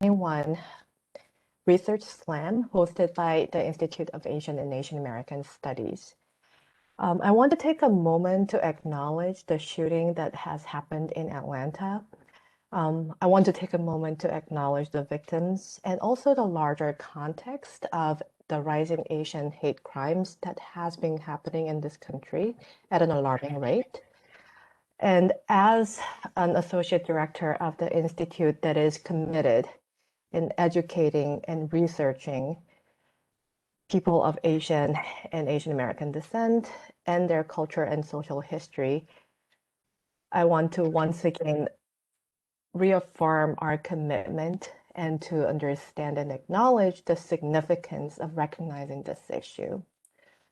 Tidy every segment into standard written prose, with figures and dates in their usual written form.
2021 Research Slam hosted by the Institute of Asian and Asian American Studies. I want to take a moment to acknowledge the shooting that has happened in Atlanta. I want to take a moment to acknowledge the victims and also the larger context of the rising Asian hate crimes that has been happening in this country at an alarming rate. And as an associate director of the institute that is committed in educating and researching people of Asian and Asian American descent and their culture and social history, I want to once again reaffirm our commitment and to understand and acknowledge the significance of recognizing this issue.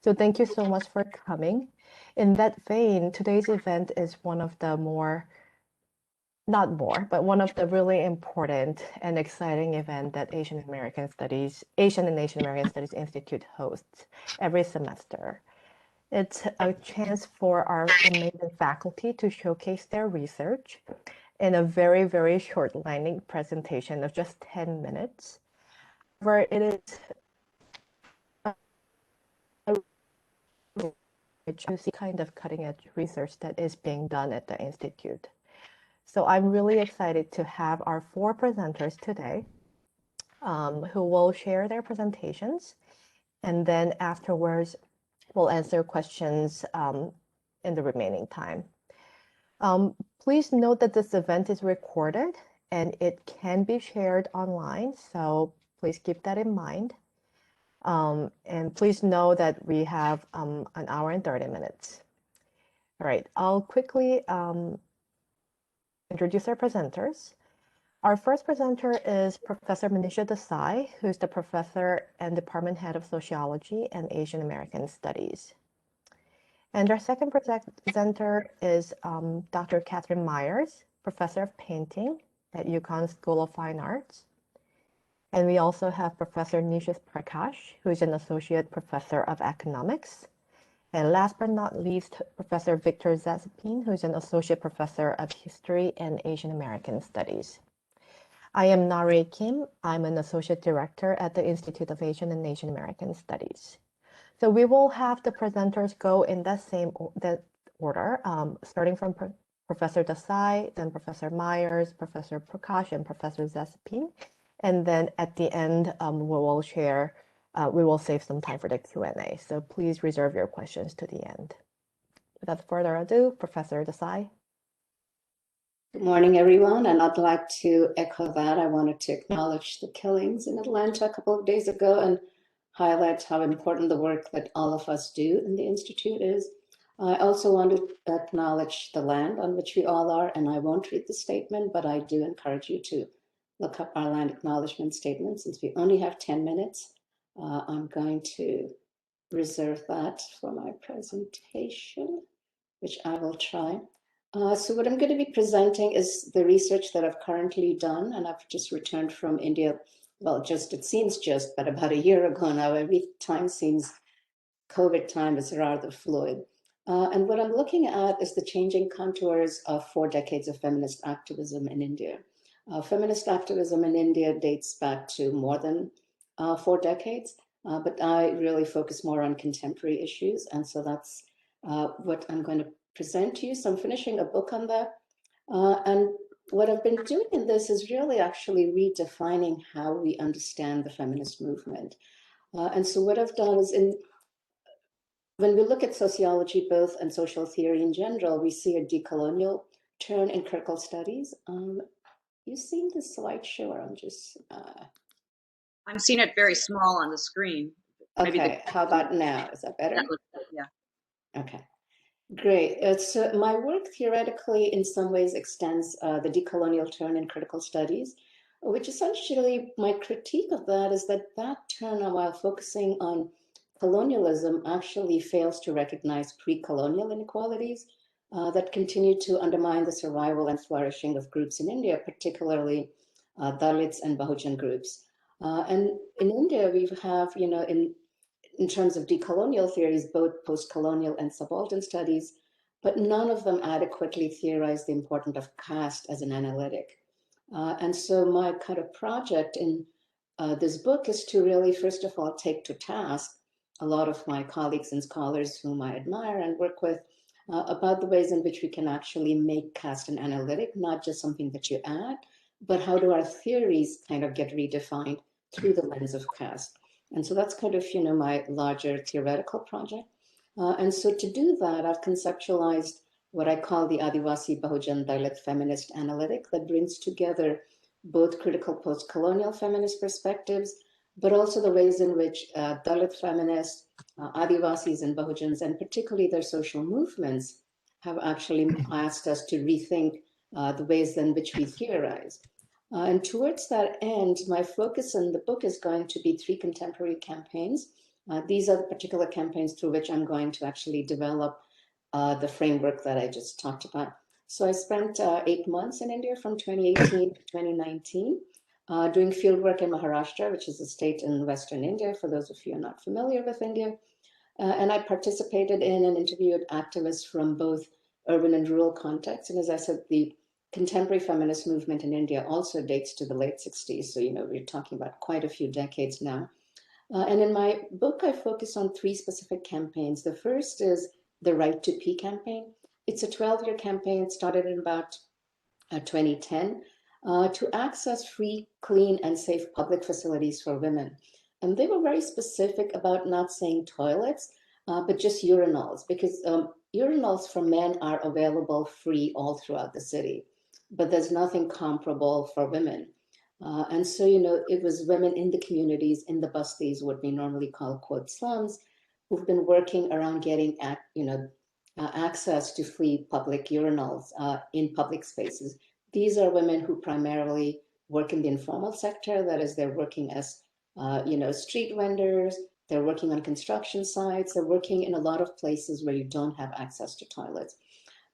So thank you so much for coming. In that vein, today's event is one of the one of the really important and exciting event that Asian and Asian American Studies Institute hosts every semester. It's a chance for our amazing faculty to showcase their research in a very, very short lightning presentation of just 10 minutes. However, it is to see kind of cutting edge research that is being done at the Institute. So I'm really excited to have our 4 presenters today who will share their presentations. And then afterwards, we'll answer questions in the remaining time. Please note that this event is recorded and it can be shared online. So please keep that in mind. And please know that we have an hour and 30 minutes. All right, I'll quickly introduce our presenters. Our first presenter is Professor Manisha Desai, who's the professor and department head of sociology and Asian American studies. And our second presenter is Dr. Catherine Myers, professor of painting at UConn School of Fine Arts. And we also have Professor Nishith Prakash, who's an associate professor of economics. And last but not least, Professor Victor Zazepin, who's an associate professor of history and Asian American studies. I am Nare Kim. I'm an associate director at the Institute of Asian and Asian American Studies. So we will have the presenters go in that same order, starting from Professor Desai, then Professor Myers, Professor Prakash, and Professor Zazepin. And then at the end, we will save some time for the Q&A. So please reserve your questions to the end. Without further ado, Professor Desai. Good morning, everyone, and I'd like to echo that. I wanted to acknowledge the killings in Atlanta a couple of days ago and highlight how important the work that all of us do in the Institute is. I also want to acknowledge the land on which we all are, and I won't read the statement, but I do encourage you to look up our land acknowledgement statement. Since we only have 10 minutes, I'm going to reserve that for my presentation, which I will try. So what I'm going to be presenting is the research that I've currently done, and I've just returned from India. Well, but about a year ago now. Every time seems COVID time is rather fluid. And what I'm looking at is the changing contours of 4 decades of feminist activism in India. Feminist activism in India dates back to more than 4 decades, but I really focus more on contemporary issues, and so that's what I'm going to present to you. So I'm finishing a book on that. And what I've been doing in this is really actually redefining how we understand the feminist movement. And so what I've done is when we look at sociology both and social theory in general, we see a decolonial turn in critical studies. You seen the slideshow, or I'm just... I'm seeing it very small on the screen. Okay, how about now? Is that better? Yeah. Okay. Great. So my work theoretically in some ways extends the decolonial turn in critical studies, which essentially my critique of that is that turn, while focusing on colonialism, actually fails to recognize pre-colonial inequalities that continue to undermine the survival and flourishing of groups in India, particularly Dalits and Bahujan groups. And in India, we have, in terms of decolonial theories, both post-colonial and subaltern studies, but none of them adequately theorize the importance of caste as an analytic. And so my kind of project in this book is to really, first of all, take to task a lot of my colleagues and scholars whom I admire and work with about the ways in which we can actually make caste an analytic, not just something that you add, but how do our theories kind of get redefined through the lens of caste. And so that's kind of, my larger theoretical project. And so to do that, I've conceptualized what I call the Adivasi Bahujan Dalit Feminist Analytic that brings together both critical post-colonial feminist perspectives, but also the ways in which Dalit feminists, Adivasis and Bahujans, and particularly their social movements, have actually asked us to rethink the ways in which we theorize. And towards that end, my focus in the book is going to be 3 contemporary campaigns. These are the particular campaigns through which I'm going to actually develop the framework that I just talked about. So I spent 8 months in India from 2018 to 2019, doing fieldwork in Maharashtra, which is a state in Western India, for those of you who are not familiar with India. And I participated in and interviewed activists from both urban and rural contexts. And as I said, the contemporary feminist movement in India also dates to the late 60s. So, we're talking about quite a few decades now. And in my book, I focus on 3 specific campaigns. The first is the Right to Pee campaign. It's a 12-year campaign. It started in about 2010 to access free, clean, and safe public facilities for women. And they were very specific about not saying toilets, but just urinals, because urinals for men are available free all throughout the city, but there's nothing comparable for women. And so, it was women in the communities, in the bastis, what we normally call, quote, slums, who've been working around getting access to free public urinals in public spaces. These are women who primarily work in the informal sector. That is, they're working as, street vendors. They're working on construction sites. They're working in a lot of places where you don't have access to toilets.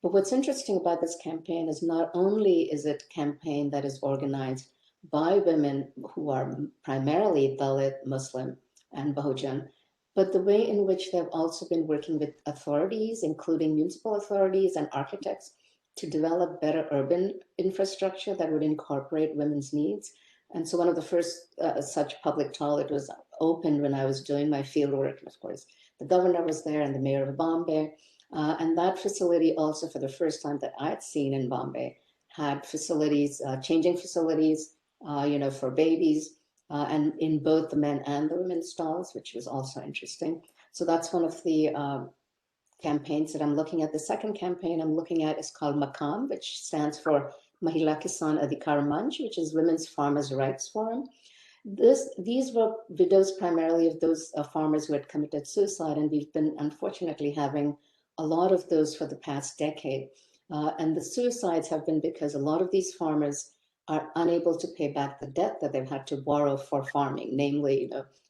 But what's interesting about this campaign is not only is it a campaign that is organized by women who are primarily Dalit, Muslim, and Bahujan, but the way in which they've also been working with authorities, including municipal authorities and architects, to develop better urban infrastructure that would incorporate women's needs. And so one of the first such public toilet was opened when I was doing my field work. And of course, the governor was there and the mayor of Bombay. And that facility also, for the first time that I'd seen in Bombay, had facilities, changing facilities, for babies, and in both the men and the women's stalls, which was also interesting. So that's one of the campaigns that I'm looking at. The second campaign I'm looking at is called Makam, which stands for Mahila Kisan Adhikar Manch, which is Women's Farmers' Rights Forum. These were widows primarily of those farmers who had committed suicide, and we've been unfortunately having a lot of those for the past decade. And the suicides have been because a lot of these farmers are unable to pay back the debt that they've had to borrow for farming, namely,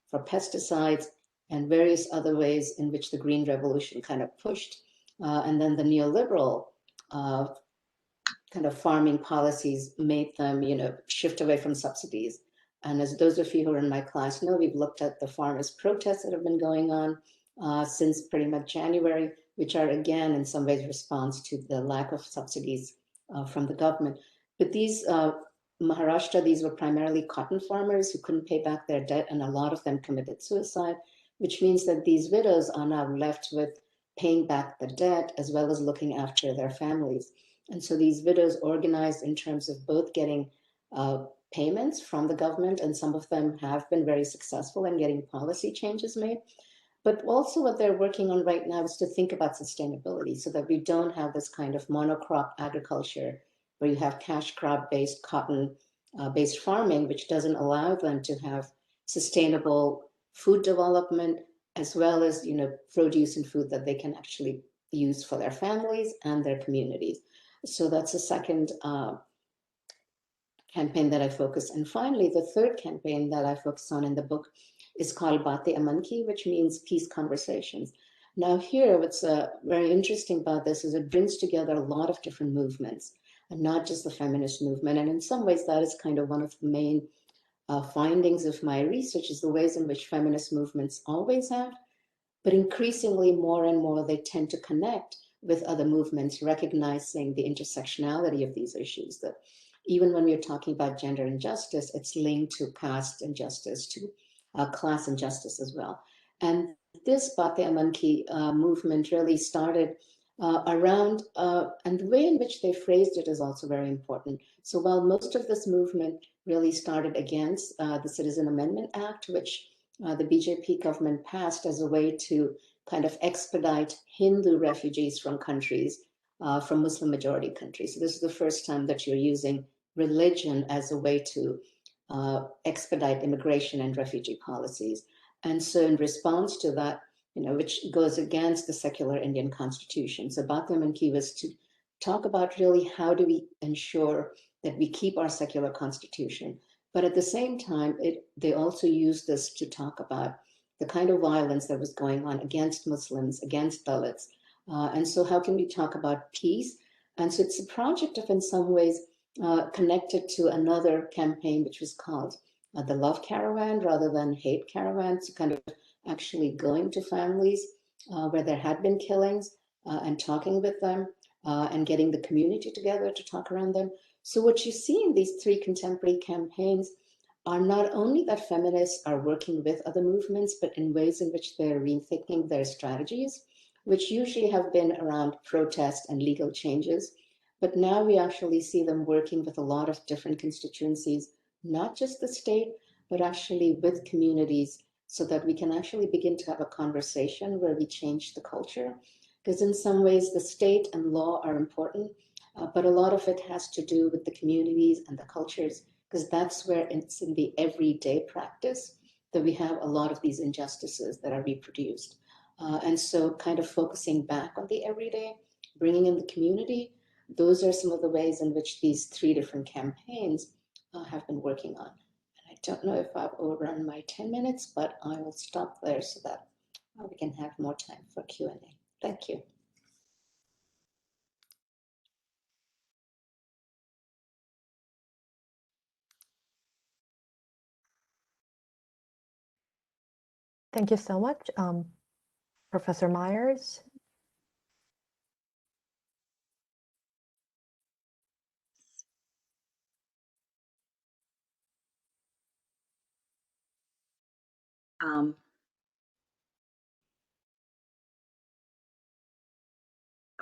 for pesticides and various other ways in which the Green Revolution kind of pushed. And then the neoliberal kind of farming policies made them, shift away from subsidies. And as those of you who are in my class know, we've looked at the farmers' protests that have been going on since pretty much January, which are, again, in some ways, response to the lack of subsidies from the government. But these Maharashtra, these were primarily cotton farmers who couldn't pay back their debt, and a lot of them committed suicide, which means that these widows are now left with paying back the debt as well as looking after their families. And so these widows organized in terms of both getting payments from the government, and some of them have been very successful in getting policy changes made. But also what they're working on right now is to think about sustainability so that we don't have this kind of monocrop agriculture where you have cash crop-based, cotton-based farming, which doesn't allow them to have sustainable food development, as well as, produce and food that they can actually use for their families and their communities. So that's the second campaign that I focus. And finally, the third campaign that I focus on in the book is called Bate Aman Ki, which means peace conversations. Now here, what's very interesting about this is it brings together a lot of different movements, and not just the feminist movement. And in some ways, that is kind of one of the main findings of my research, is the ways in which feminist movements always have, but increasingly more and more, they tend to connect with other movements, recognizing the intersectionality of these issues. That, even when we're talking about gender injustice, it's linked to caste injustice, to class injustice as well. And this Bate Aman Ki movement really started around, and the way in which they phrased it is also very important. So while most of this movement really started against the Citizen Amendment Act, which the BJP government passed as a way to kind of expedite Hindu refugees from countries, from Muslim majority countries. So this is the first time that you're using religion as a way to expedite immigration and refugee policies. And so in response to that, which goes against the secular Indian constitution. So Bate Aman Ki was to talk about really how do we ensure that we keep our secular constitution. But at the same time, they also used this to talk about the kind of violence that was going on against Muslims, against Dalits. And so how can we talk about peace? And so it's a project of, in some ways, connected to another campaign, which was called the Love Caravan rather than Hate Caravan. So kind of actually going to families where there had been killings and talking with them and getting the community together to talk around them. So what you see in these three contemporary campaigns are not only that feminists are working with other movements, but in ways in which they're rethinking their strategies, which usually have been around protest and legal changes. But now we actually see them working with a lot of different constituencies, not just the state, but actually with communities, so that we can actually begin to have a conversation where we change the culture. Because in some ways, the state and law are important, but a lot of it has to do with the communities and the cultures, because that's where it's in the everyday practice that we have a lot of these injustices that are reproduced. And so kind of focusing back on the everyday, bringing in the community, those are some of the ways in which these three different campaigns have been working on. And I don't know if I've overrun my 10 minutes, but I will stop there so that we can have more time for Q&A. Thank you. Thank you so much, Professor Myers.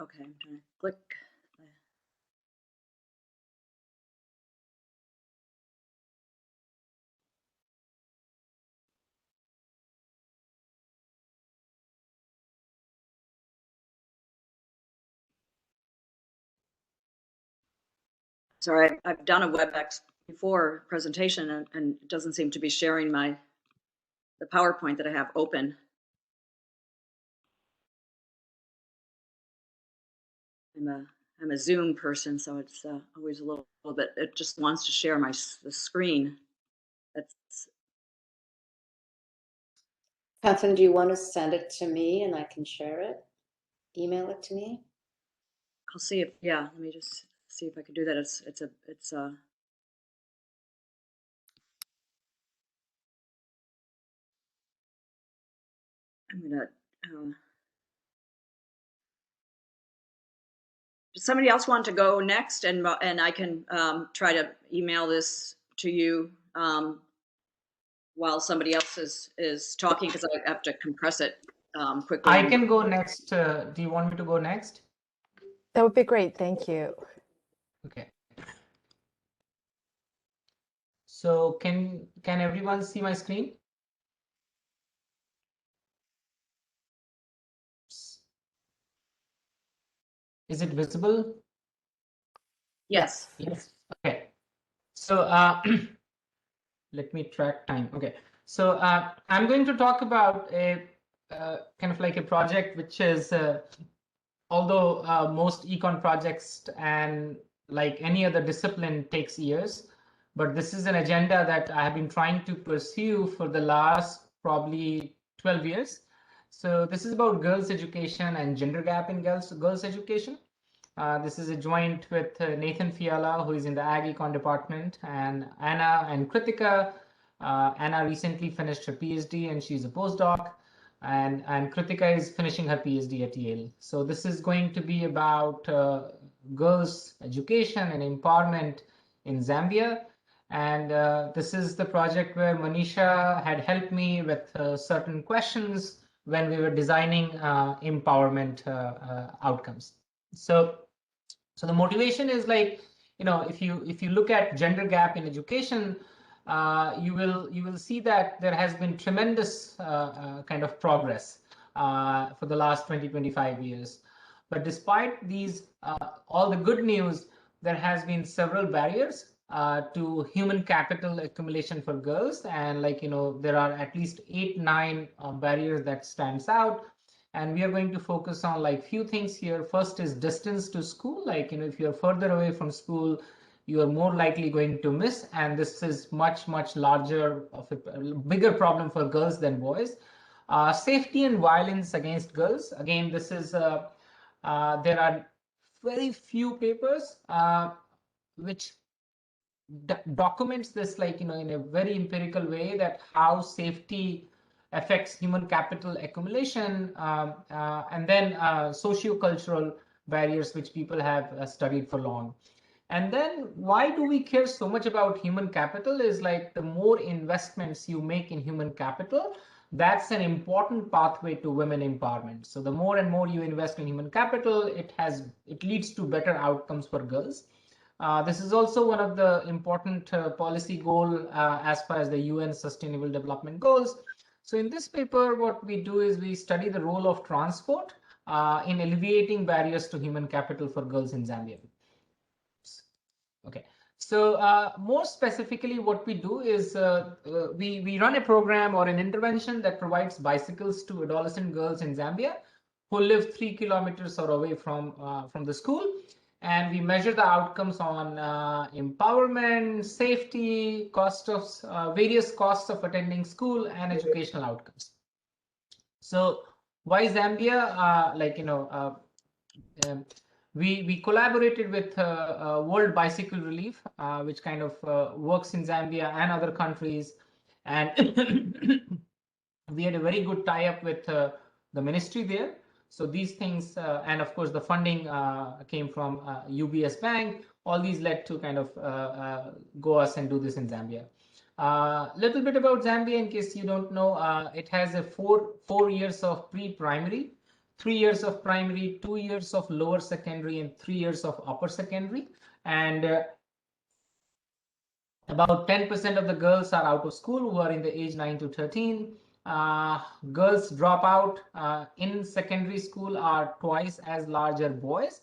Okay, I'm trying to click. Sorry, I've done a WebEx before presentation and it doesn't seem to be sharing the PowerPoint that I have open. I'm a Zoom person, so it's always a little bit. It just wants to share the screen. That's. Catherine, do you want to send it to me and I can share it? Email it to me? I'll see if let me just see if I can do that. I'm gonna. Does somebody else want to go next, and I can try to email this to you while somebody else is talking, because I have to compress it quickly. I can go next. Do you want me to go next? That would be great. Thank you. Okay. So can everyone see my screen? Is it visible? Yes. Yes. Okay. So let me track time. Okay. So I'm going to talk about a kind of like a project which is, although most econ projects and like any other discipline takes years, but this is an agenda that I have been trying to pursue for the last probably 12 years. So this is about girls' education and gender gap in girls' education. This is a joint with Nathan Fiala, who is in the Ag Econ department, and Anna and Kritika. Anna recently finished her PhD and she's a postdoc, and Kritika is finishing her PhD at Yale. So this is going to be about girls' education and empowerment in Zambia. And this is the project where Manisha had helped me with certain questions when we were designing empowerment outcomes. So the motivation is like, if you look at gender gap in education, you will see that there has been tremendous kind of progress for the last 25 years. But despite these all the good news, there has been several barriers to human capital accumulation for girls, and there are at least 8-9 barriers that stands out. And we are going to focus on like few things here. First is distance to school. If you're further away from school, you are more likely going to miss, and this is much larger of a bigger problem for girls than boys. Safety and violence against girls. Again, this is there are very few papers which documents this in a very empirical way, that how safety affects human capital accumulation, and then socio-cultural barriers which people have studied for long. And then why do we care so much about human capital is like the more investments you make in human capital, that's an important pathway to women empowerment. So the more and more you invest in human capital, it leads to better outcomes for girls. This is also one of the important policy goal as far as the UN Sustainable Development Goals. So in this paper, what we do is we study the role of transport in alleviating barriers to human capital for girls in Zambia. Okay, so more specifically, what we do is we run a program or an intervention that provides bicycles to adolescent girls in Zambia who live 3 kilometers or away from the school. And we measure the outcomes on empowerment, safety, various costs of attending school, and educational outcomes. So why Zambia? We collaborated with World Bicycle Relief, which kind of works in Zambia and other countries, and we had a very good tie-up with the ministry there. So these things, and of course the funding came from UBS Bank. All these led to kind of go us and do this in Zambia. Little bit about Zambia, in case you don't know, it has a four years of pre-primary, 3 years of primary, 2 years of lower secondary, and 3 years of upper secondary. And about 10% of the girls are out of school who are in the age 9 to 13. Girls drop out in secondary school are twice as large as boys,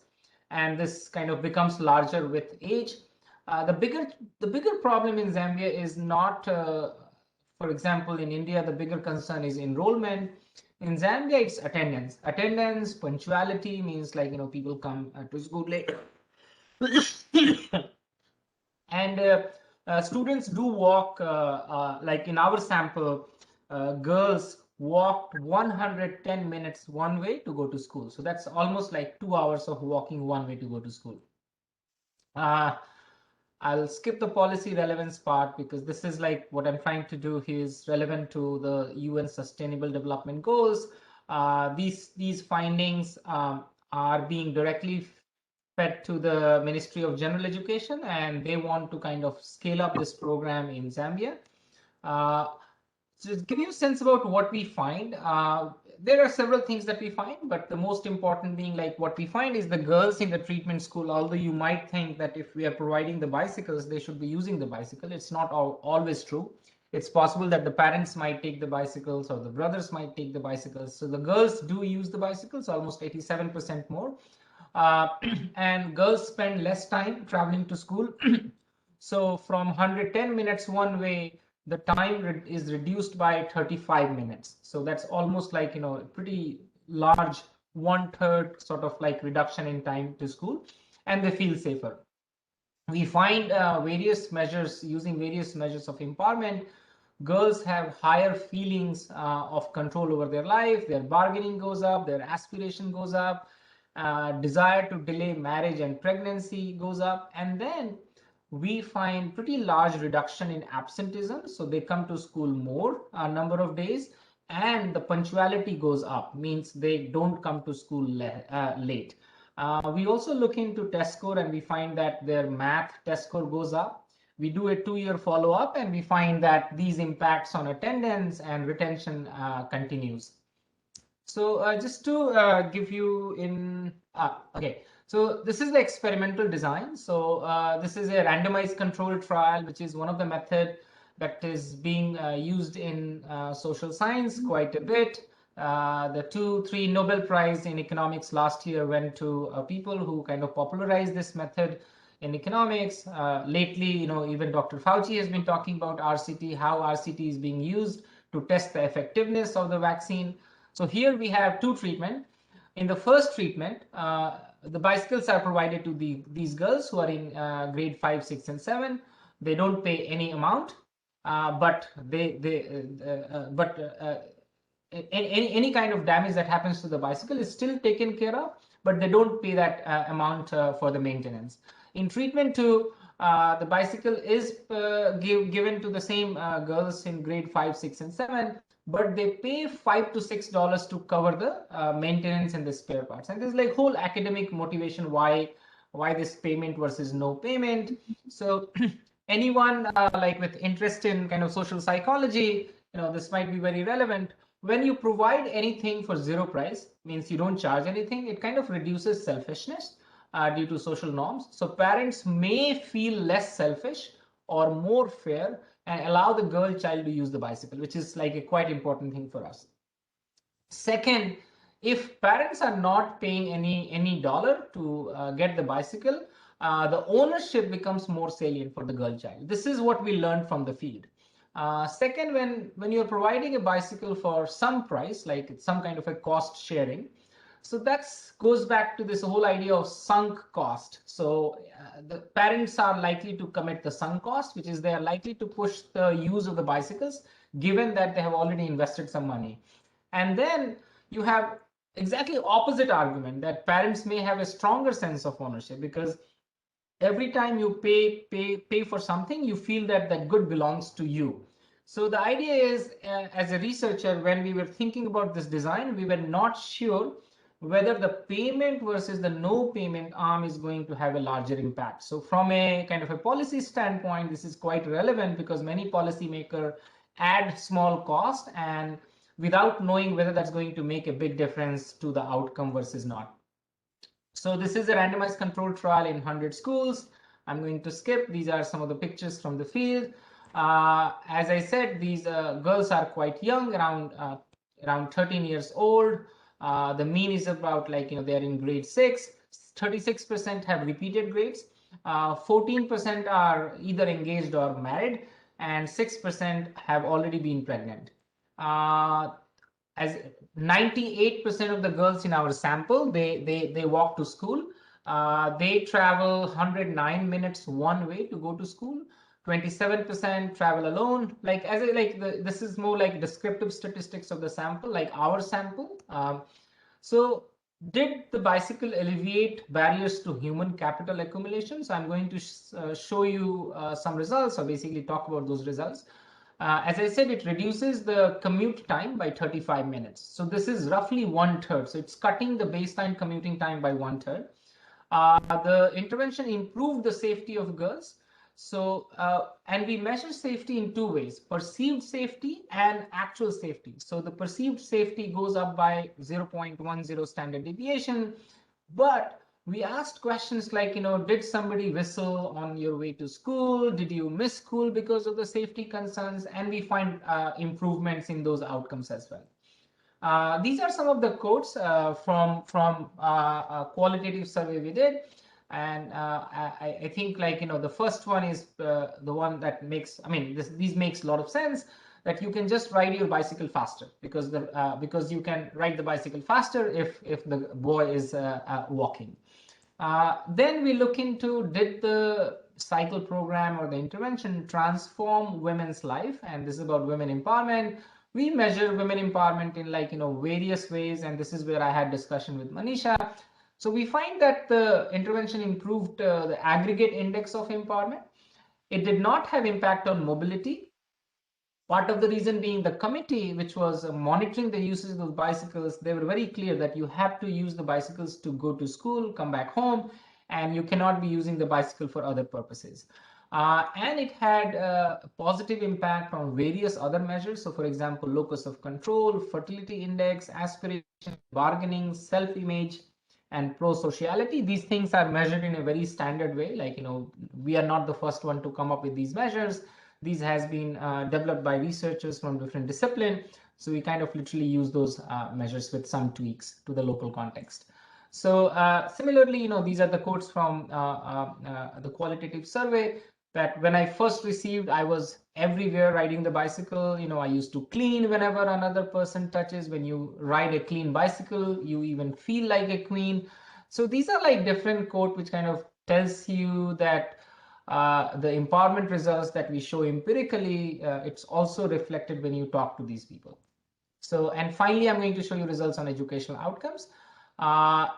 and this kind of becomes larger with age. The bigger problem in Zambia is not, for example, in India, the bigger concern is enrollment. In Zambia, it's attendance. Attendance, punctuality means people come to school late. And students do walk, like in our sample, girls walked 110 minutes one way to go to school. So that's almost like 2 hours of walking one way to go to school. I'll skip the policy relevance part because this is like what I'm trying to do here is relevant to the UN Sustainable Development Goals. These findings are being directly fed to the Ministry of General Education, and they want to kind of scale up this program in Zambia. So to give you a sense about what we find, there are several things that we find, but the most important being like what we find is the girls in the treatment school, although you might think that if we are providing the bicycles, they should be using the bicycle. It's not always true. It's possible that the parents might take the bicycles or the brothers might take the bicycles. So the girls do use the bicycles, almost 87% more. And girls spend less time traveling to school. So from 110 minutes one way, the time is reduced by 35 minutes. So that's almost like, a pretty large 1/3 sort of like reduction in time to school, and they feel safer. We find various measures, using various measures of empowerment, girls have higher feelings of control over their life, their bargaining goes up, their aspiration goes up, desire to delay marriage and pregnancy goes up, and then we find pretty large reduction in absenteeism. So they come to school more a number of days, and the punctuality goes up, means they don't come to school late. We also look into test score, and we find that their math test score goes up. we do a 2-year follow-up, and we find that these impacts on attendance and retention continues. So just to give you okay. So this is the experimental design. So this is a randomized controlled trial, which is one of the method that is being used in social science quite a bit. The 2-3 Nobel Prize in economics last year went to people who kind of popularized this method in economics. Lately, even Dr. Fauci has been talking about RCT, how RCT is being used to test the effectiveness of the vaccine. So here we have two treatments. In the first treatment, the bicycles are provided to these girls who are in grade 5, 6, and 7. They don't pay any amount, but any kind of damage that happens to the bicycle is still taken care of, but they don't pay that amount for the maintenance. In treatment 2, the bicycle is given to the same girls in grade 5, 6, and 7, but they pay $5 to $6 to cover the maintenance and the spare parts. And there's like whole academic motivation why this payment versus no payment. So anyone like with interest in kind of social psychology, this might be very relevant. When you provide anything for zero price, means you don't charge anything, it kind of reduces selfishness due to social norms. So parents may feel less selfish or more fair and allow the girl child to use the bicycle, which is like a quite important thing for us. Second, if parents are not paying any dollar to get the bicycle, the ownership becomes more salient for the girl child. This is what we learned from the field. Second, when you're providing a bicycle for some price, like it's some kind of a cost sharing, so that goes back to this whole idea of sunk cost. So the parents are likely to commit the sunk cost, which is they are likely to push the use of the bicycles, given that they have already invested some money. And then you have exactly opposite argument that parents may have a stronger sense of ownership, because every time you pay for something, you feel that that good belongs to you. So the idea is, as a researcher, when we were thinking about this design, we were not sure whether the payment versus the no payment arm is going to have a larger impact. So from a kind of a policy standpoint, this is quite relevant because many policymakers add small cost and without knowing whether that's going to make a big difference to the outcome versus not. So this is a randomized controlled trial in 100 schools. I'm going to skip. These are some of the pictures from the field. As I said, these girls are quite young, around 13 years old. The mean is about they're in grade 6. 36% have repeated grades. 14% are either engaged or married, and 6% have already been pregnant. As 98% of the girls in our sample, they walk to school. They travel 109 minutes one way to go to school. 27% travel alone. This is more like descriptive statistics of the sample, like our sample. So did the bicycle alleviate barriers to human capital accumulation? So I'm going to show you some results, or basically talk about those results. As I said, it reduces the commute time by 35 minutes. So this is roughly 1/3. So it's cutting the baseline commuting time by 1/3. The intervention improved the safety of girls. So, and we measure safety in two ways: perceived safety and actual safety. So the perceived safety goes up by 0.10 standard deviation, but we asked questions like, did somebody whistle on your way to school? Did you miss school because of the safety concerns? And we find improvements in those outcomes as well. These are some of the quotes from a qualitative survey we did. And I think the first one is the one that makes, these makes a lot of sense, that you can just ride your bicycle faster because you can ride the bicycle faster if the boy is walking. Then we look into, did the cycle program or the intervention transform women's life? And this is about women empowerment. We measure women empowerment in various ways, and this is where I had discussion with Manisha. So we find that the intervention improved the aggregate index of empowerment. It did not have impact on mobility. Part of the reason being the committee, which was monitoring the uses of those bicycles, they were very clear that you have to use the bicycles to go to school, come back home, and you cannot be using the bicycle for other purposes. And it had a positive impact on various other measures. So for example, locus of control, fertility index, aspiration, bargaining, self-image, and pro-sociality. These things are measured in a very standard way. Like, we are not the first one to come up with these measures. These has been developed by researchers from different disciplines. So we kind of literally use those measures with some tweaks to the local context. So similarly, these are the quotes from the qualitative survey, that when I first received, I was everywhere riding the bicycle. I used to clean whenever another person touches. When you ride a clean bicycle, you even feel like a queen. So these are like different quote which kind of tells you that the empowerment results that we show empirically, it's also reflected when you talk to these people. So, and finally, I'm going to show you results on educational outcomes.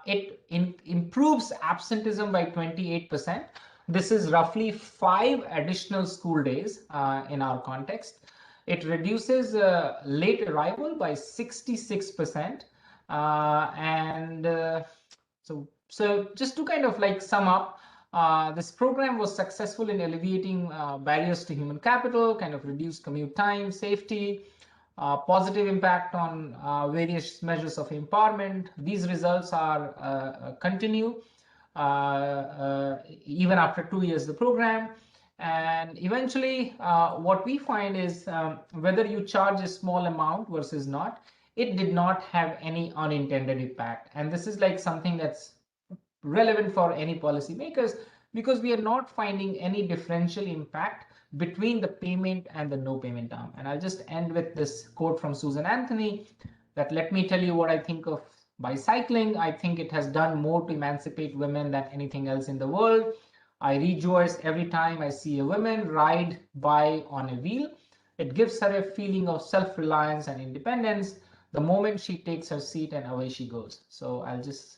It improves absenteeism by 28%. This is roughly 5 additional school days in our context. It reduces late arrival by 66%. So just to kind of like sum up, this program was successful in alleviating barriers to human capital, kind of reduced commute time, safety, positive impact on various measures of empowerment. These results are continue even after 2 years of the program. And eventually, what we find is whether you charge a small amount versus not, it did not have any unintended impact. And this is like something that's relevant for any policymakers, because we are not finding any differential impact between the payment and the no payment arm. And I'll just end with this quote from Susan Anthony, that let me tell you what I think of bicycling. I think it has done more to emancipate women than anything else in the world. I rejoice every time I see a woman ride by on a wheel. It gives her a feeling of self-reliance and independence the moment she takes her seat, and away she goes. So I'll just,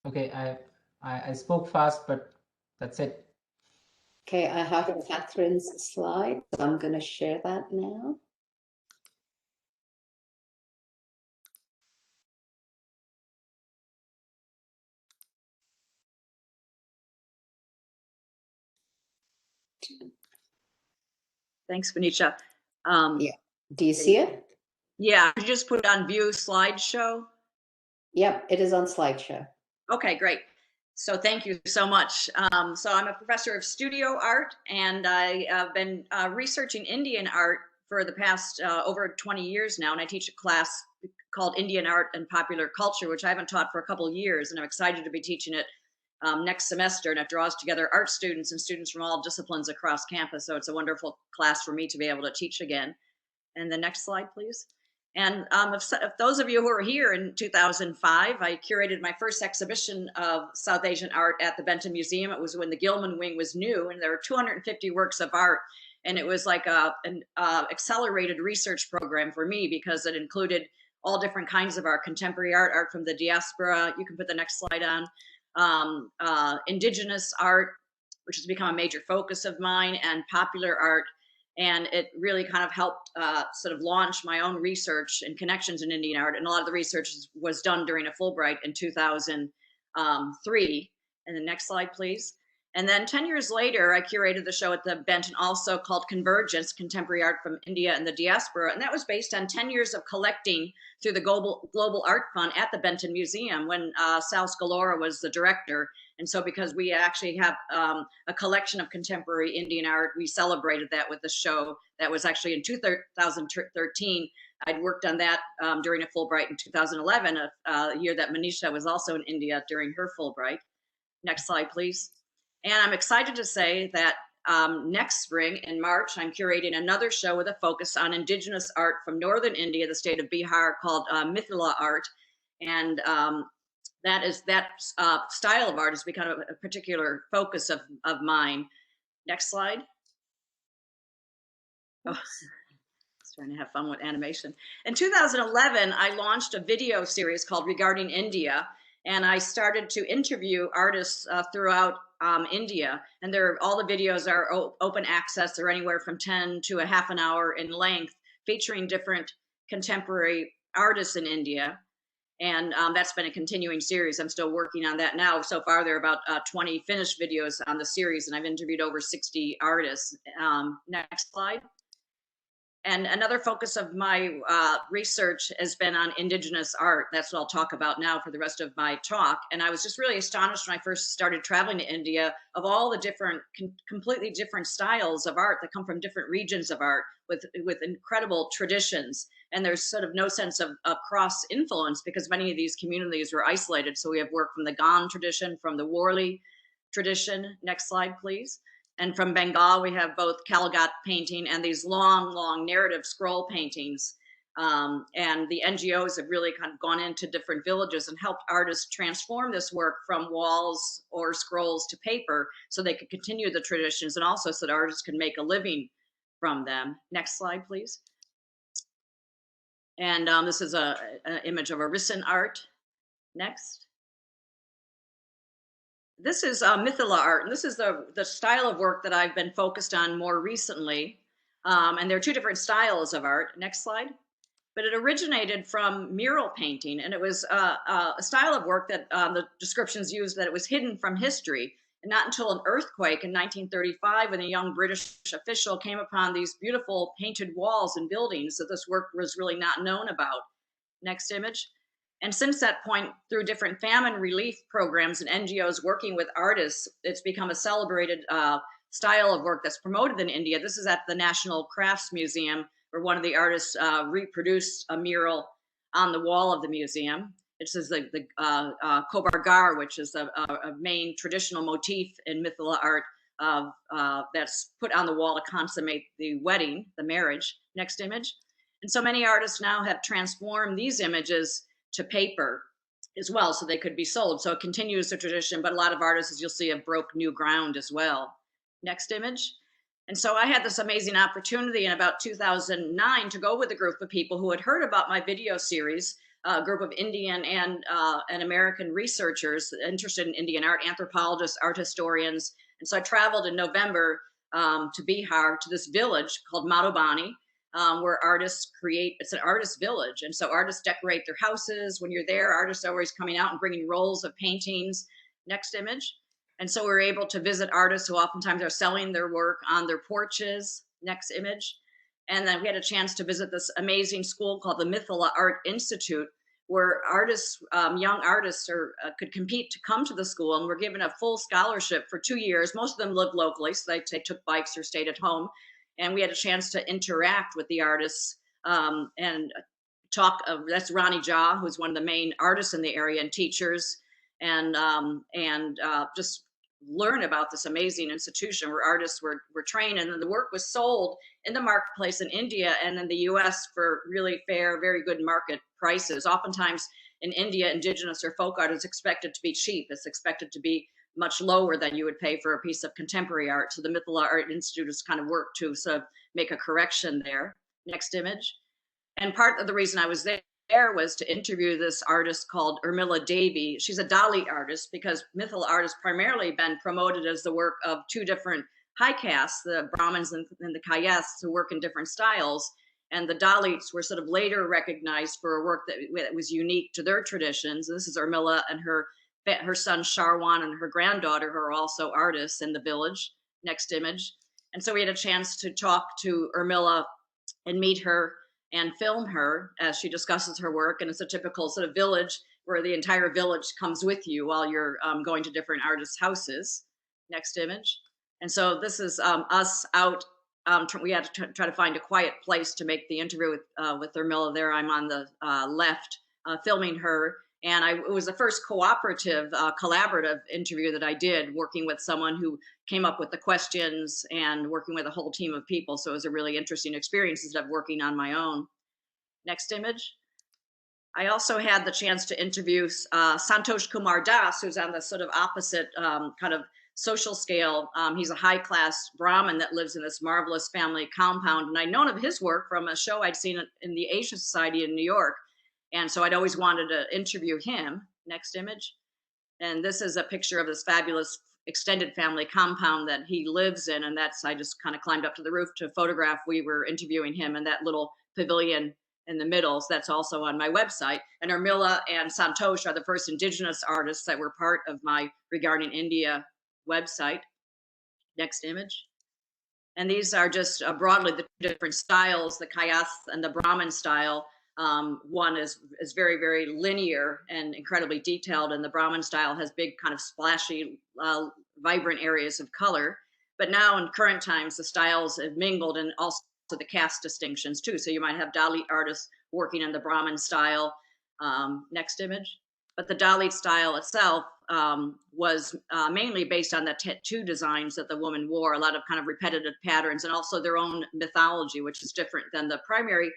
okay, I spoke fast, but that's it. Okay, I have Catherine's slide, so I'm going to share that now. Thanks, Venetia. Yeah. Do you see it? Yeah, you just put it on view slideshow. Yep, it is on slideshow. Okay, great. So thank you so much. So I'm a professor of studio art, and I have been researching Indian art for the past over 20 years now, and I teach a class called Indian Art and Popular Culture, which I haven't taught for a couple of years, and I'm excited to be teaching it next semester, and it draws together art students and students from all disciplines across campus, so it's a wonderful class for me to be able to teach again. And the next slide, please. And if those of you who are here in 2005, I curated my first exhibition of South Asian art at the Benton Museum. It was when the Gilman Wing was new, and there were 250 works of art. And it was like an accelerated research program for me, because it included all different kinds of art: contemporary art, art from the diaspora. You can put the next slide on. Indigenous art, which has become a major focus of mine, and popular art. And it really kind of helped sort of launch my own research and connections in Indian art. And a lot of the research was done during a Fulbright in 2003. And the next slide, please. And then 10 years later, I curated the show at the Benton, also called Convergence, Contemporary Art from India and the Diaspora. And that was based on 10 years of collecting through the Global Art Fund at the Benton Museum when Sal Scalora was the director. And so because we actually have a collection of contemporary Indian art, we celebrated that with the show. That was actually in 2013. I'd worked on that during a Fulbright in 2011, a year that Manisha was also in India during her Fulbright. Next slide, please. And I'm excited to say that next spring in March, I'm curating another show with a focus on indigenous art from northern India, the state of Bihar, called Mithila art. And that style of art has become a particular focus of mine. Next slide. Oh, I was trying to have fun with animation. In 2011, I launched a video series called Regarding India, and I started to interview artists throughout India. And all the videos are open access. They're anywhere from 10 to a half an hour in length, featuring different contemporary artists in India. And that's been a continuing series. I'm still working on that now. So far, there are about 20 finished videos on the series, and I've interviewed over 60 artists. Next slide. And another focus of my research has been on Indigenous art. That's what I'll talk about now for the rest of my talk. And I was just really astonished when I first started traveling to India of all the different, completely different styles of art that come from different regions of art with incredible traditions. And there's sort of no sense of cross influence because many of these communities were isolated. So we have work from the Gan tradition, from the Worli tradition. Next slide, please. And from Bengal, we have both Kaligat painting and these long, long narrative scroll paintings. And the NGOs have really kind of gone into different villages and helped artists transform this work from walls or scrolls to paper so they could continue the traditions and also so that artists could make a living from them. Next slide, please. And this is an image of Arisan art. Next. This is Mithila art, and this is the style of work that I've been focused on more recently. And there are two different styles of art. Next slide. But it originated from mural painting, and it was a style of work that the descriptions used that it was hidden from history. And not until an earthquake in 1935, when a young British official came upon these beautiful painted walls and buildings, that this work was really not known about. Next image. And since that point, through different famine relief programs and NGOs working with artists, it's become a celebrated style of work that's promoted in India. This is at the National Crafts Museum, where one of the artists reproduced a mural on the wall of the museum. It says the Kobargar, which is a main traditional motif in Mithila art that's put on the wall to consummate the wedding, the marriage. Next image. And so many artists now have transformed these images to paper as well, so they could be sold. So it continues the tradition, but a lot of artists, as you'll see, have broke new ground as well. Next image. And so I had this amazing opportunity in about 2009 to go with a group of people who had heard about my video series, a group of Indian and American researchers interested in Indian art, anthropologists, art historians. And so I traveled in November to Bihar, to this village called Madhubani, where artists create, it's an artist village. And so artists decorate their houses. When you're there, artists are always coming out and bringing rolls of paintings. Next image. And so we're able to visit artists who oftentimes are selling their work on their porches. Next image. And then we had a chance to visit this amazing school called the Mithila Art Institute, where artists, young artists could compete to come to the school and were given a full scholarship for 2 years. Most of them lived locally, so they took bikes or stayed at home. And we had a chance to interact with the artists and talk. That's Ronnie Jha, who's one of the main artists in the area and teachers, and just learn about this amazing institution where artists were trained. And then the work was sold in the marketplace in India and in the US for really fair, very good market prices. Oftentimes in India, indigenous or folk art is expected to be cheap. It's expected to be much lower than you would pay for a piece of contemporary art. So the Mithila Art Institute has kind of worked to sort of make a correction there. Next image. And part of the reason I was there was to interview this artist called Urmila Devi. She's a Dalit artist because Mithila art has primarily been promoted as the work of two different high castes, the Brahmins and the Kayas, who work in different styles. And the Dalits were sort of later recognized for a work that was unique to their traditions. This is Urmila and her son Sharwan and her granddaughter, who are also artists in the village. Next image. And so we had a chance to talk to Urmila and meet her and film her as she discusses her work. And it's a typical sort of village where the entire village comes with you while you're going to different artists' houses. Next image. And so this is us out. We had to try to find a quiet place to make the interview with Urmila there. I'm on the left, filming her. And it was the first cooperative, collaborative interview that I did, working with someone who came up with the questions and working with a whole team of people. So it was a really interesting experience instead of working on my own. Next image. I also had the chance to interview Santosh Kumar Das, who's on the sort of opposite kind of social scale. He's a high-class Brahmin that lives in this marvelous family compound. And I'd known of his work from a show I'd seen in the Asia Society in New York. And so I'd always wanted to interview him. Next image. And this is a picture of this fabulous extended family compound that he lives in. And I just kind of climbed up to the roof to photograph. We were interviewing him in that little pavilion in the middle. So that's also on my website. And Urmila and Santosh are the first indigenous artists that were part of my Regarding India website. Next image. And these are just broadly the different styles, the Kayath and the Brahmin style. One is very, very linear and incredibly detailed, and the Brahmin style has big kind of splashy, vibrant areas of color. But now in current times, the styles have mingled, and also the caste distinctions too. So you might have Dalit artists working in the Brahmin style. Next image. But the Dalit style itself was mainly based on the tattoo designs that the woman wore, a lot of kind of repetitive patterns, and also their own mythology, which is different than the primary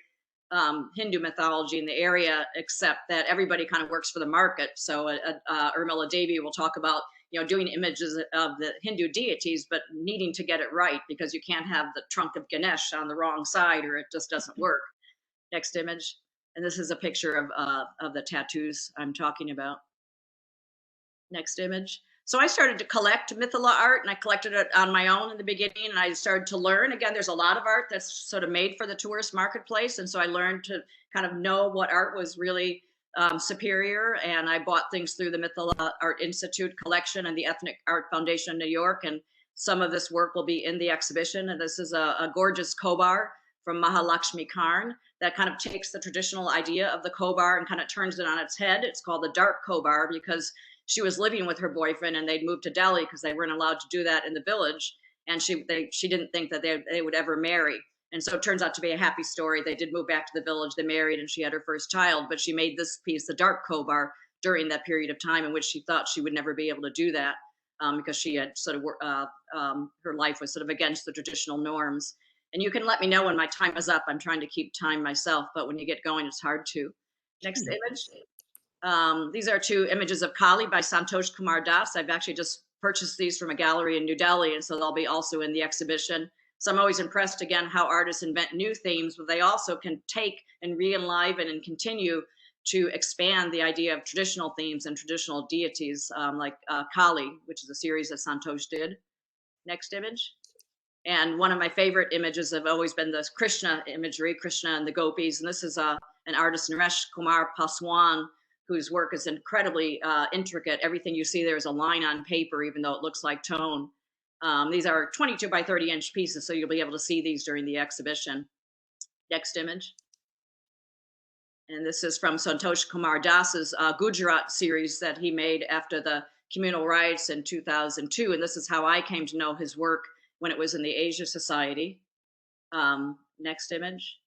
Hindu mythology in the area, except that everybody kind of works for the market. So Urmila Devi will talk about, doing images of the Hindu deities, but needing to get it right, because you can't have the trunk of Ganesh on the wrong side or it just doesn't work. Next image. And this is a picture of the tattoos I'm talking about. Next image. So I started to collect Mithila art, and I collected it on my own in the beginning, and I started to learn. Again, there's a lot of art that's sort of made for the tourist marketplace, and so I learned to kind of know what art was really superior, and I bought things through the Mithila Art Institute collection and the Ethnic Art Foundation in New York, and some of this work will be in the exhibition. And this is a gorgeous kobar from Mahalakshmi Karn that kind of takes the traditional idea of the kobar and kind of turns it on its head. It's called the dark kobar because she was living with her boyfriend, and they'd moved to Delhi because they weren't allowed to do that in the village. And she didn't think that they would ever marry. And so it turns out to be a happy story. They did move back to the village, they married, and she had her first child. But she made this piece, the dark kobar, during that period of time in which she thought she would never be able to do that because she had sort of, her life was sort of against the traditional norms. And you can let me know when my time is up. I'm trying to keep time myself, but when you get going, it's hard to. Next image. These are two images of Kali by Santosh Kumar Das. I've actually just purchased these from a gallery in New Delhi, and so they'll be also in the exhibition. So I'm always impressed, again, how artists invent new themes, but they also can take and re-enliven and continue to expand the idea of traditional themes and traditional deities, like Kali, which is a series that Santosh did. Next image. And one of my favorite images have always been this Krishna imagery, Krishna and the gopis. And this is an artist, Naresh Kumar Paswan, whose work is incredibly intricate. Everything you see there is a line on paper, even though it looks like tone. These are 22 by 30 inch pieces, so you'll be able to see these during the exhibition. Next image. And this is from Santosh Kumar Das's Gujarat series that he made after the communal riots in 2002. And this is how I came to know his work when it was in the Asia Society. Next image.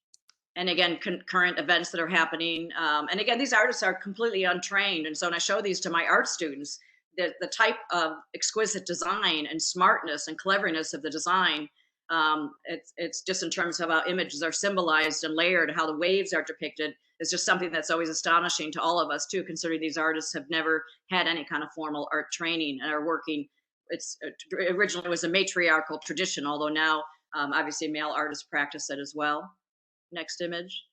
And again, current events that are happening. And again, these artists are completely untrained. And so when I show these to my art students, the type of exquisite design and smartness and cleverness of the design, it's just in terms of how images are symbolized and layered, how the waves are depicted, is just something that's always astonishing to all of us too, considering these artists have never had any kind of formal art training and are working. Originally was a matriarchal tradition, although now obviously male artists practice it as well. Next image.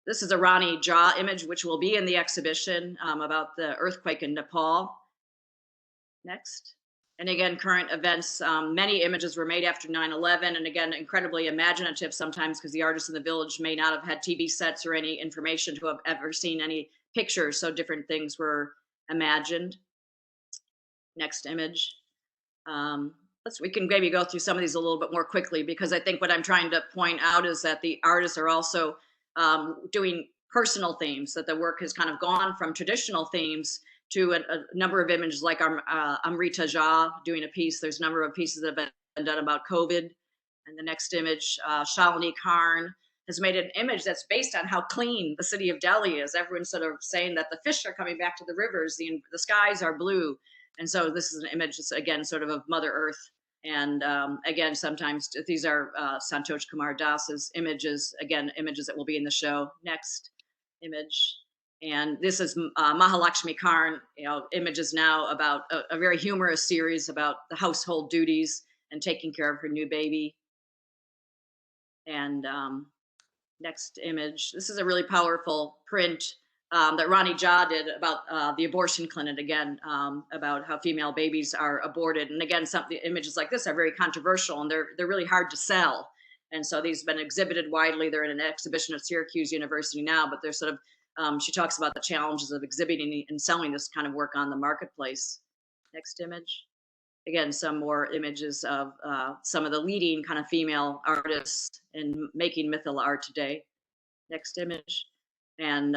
This is a Rani Jha image, which will be in the exhibition about the earthquake in Nepal. Next. And again, current events, many images were made after 9/11, and again, incredibly imaginative sometimes because the artists in the village may not have had TV sets or any information to have ever seen any pictures, so different things were imagined. Next image. We can maybe go through some of these a little bit more quickly, because I think what I'm trying to point out is that the artists are also doing personal themes, that the work has kind of gone from traditional themes to a number of images, like Amrita Jha doing a piece. There's a number of pieces that have been done about COVID. And the next image, Shalini Karn has made an image that's based on how clean the city of Delhi is. Everyone's sort of saying that the fish are coming back to the rivers, the skies are blue. And so this is an image that's, again, sort of Mother Earth. And again, sometimes these are Santosh Kumar Das's images, again, images that will be in the show. Next image. And this is Mahalakshmi Karn, images now about a very humorous series about the household duties and taking care of her new baby. And next image. This is a really powerful print that Rani Jha did about the abortion clinic, again, about how female babies are aborted. And again, some of the images like this are very controversial, and they're really hard to sell. And so these have been exhibited widely. They're in an exhibition at Syracuse University now, but they're sort of, she talks about the challenges of exhibiting and selling this kind of work on the marketplace. Next image. Again, some more images of some of the leading kind of female artists in making mythical art today. Next image. And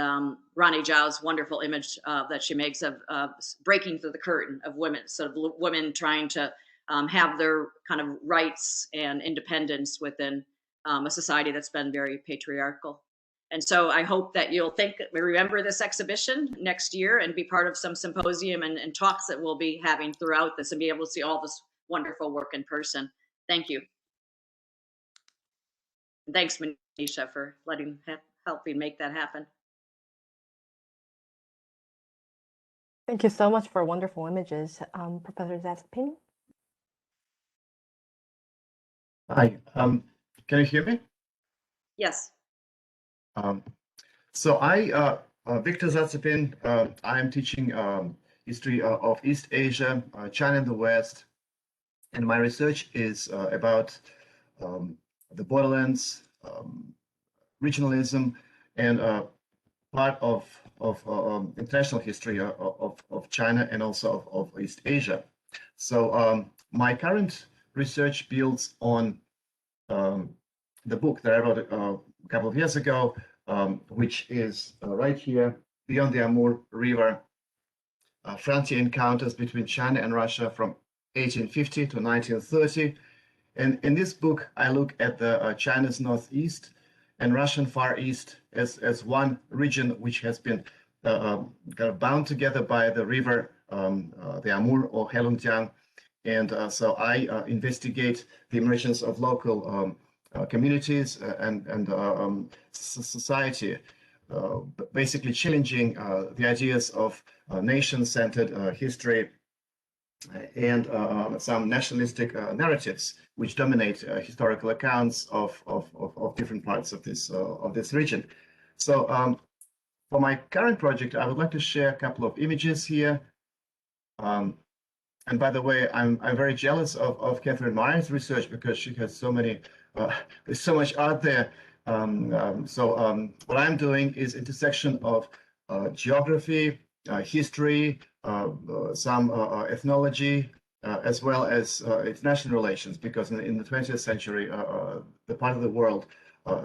Ronnie Zhao's wonderful image that she makes of breaking through the curtain of women, sort of women trying to have their kind of rights and independence within a society that's been very patriarchal. And so I hope that you'll remember this exhibition next year and be part of some symposium and talks that we'll be having throughout this and be able to see all this wonderful work in person. Thank you. And thanks, Manisha, for helping make that happen. Thank you so much for wonderful images. Professor Zaspin? Hi, can you hear me? Yes. So Victor Zatsepin, I am teaching history of East Asia, China and the West, and my research is about the borderlands, regionalism, and part of international history of China and also of East Asia. So my current research builds on the book that I wrote a couple of years ago, which is right here, Beyond the Amur River, Frontier Encounters between China and Russia from 1850 to 1930. And in this book, I look at the China's Northeast and Russian Far East as one region which has been kind of bound together by the river, the Amur or Heilongjiang. And so I investigate the emergence of local communities and society, basically challenging the ideas of nation-centered history and some nationalistic narratives which dominate historical accounts of different parts of this region. So for my current project, I would like to share a couple of images here. And by the way, I'm very jealous of Catherine Meyer's research because she has so many, there's so much out there. What I'm doing is intersection of geography, history, some ethnology, as well as international relations, because in the 20th century, the part of the world,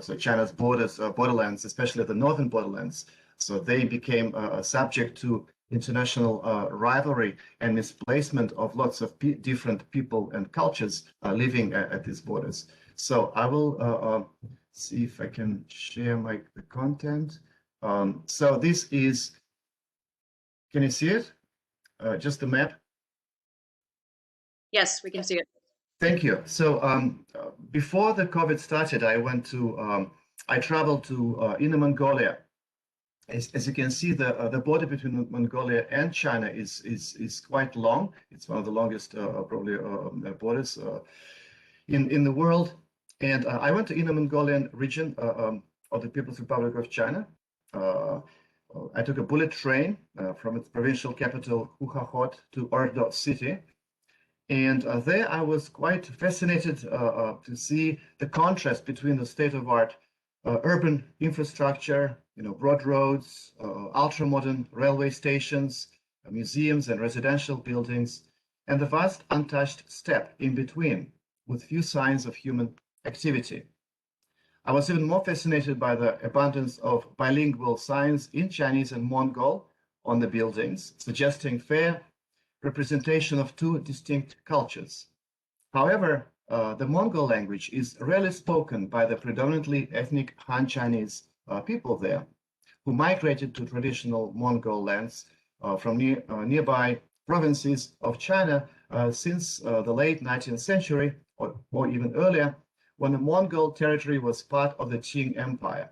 so China's borderlands, especially the northern borderlands, so they became subject to international rivalry and misplacement of lots of different people and cultures living at these borders. So I will see if I can share the content. So this is, can you see it? Just the map? Yes, we can see it. Thank you. So before the COVID started, I traveled to Inner Mongolia. As you can see, the border between Mongolia and China is quite long. It's one of the longest probably borders in the world. And I went to Inner Mongolian region of the People's Republic of China. I took a bullet train from its provincial capital, Huhahot, to Ordo City. And there I was quite fascinated to see the contrast between the state-of-art urban infrastructure, broad roads, ultra-modern railway stations, museums and residential buildings, and the vast untouched steppe in between, with few signs of human activity. I was even more fascinated by the abundance of bilingual signs in Chinese and Mongol on the buildings, suggesting fair representation of two distinct cultures. However, the Mongol language is rarely spoken by the predominantly ethnic Han Chinese people there, who migrated to traditional Mongol lands from nearby provinces of China since the late 19th century or even earlier, when the Mongol territory was part of the Qing Empire.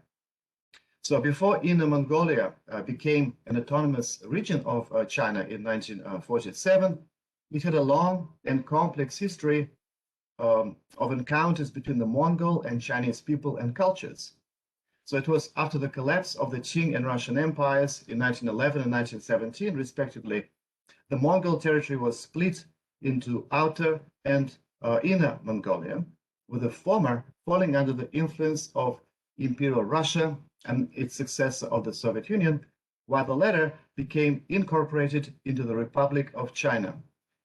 So before Inner Mongolia became an autonomous region of China in 1947, it had a long and complex history of encounters between the Mongol and Chinese people and cultures. So it was after the collapse of the Qing and Russian empires in 1911 and 1917, respectively, the Mongol territory was split into Outer and Inner Mongolia. with the former falling under the influence of Imperial Russia and its successor of the Soviet Union, while the latter became incorporated into the Republic of China.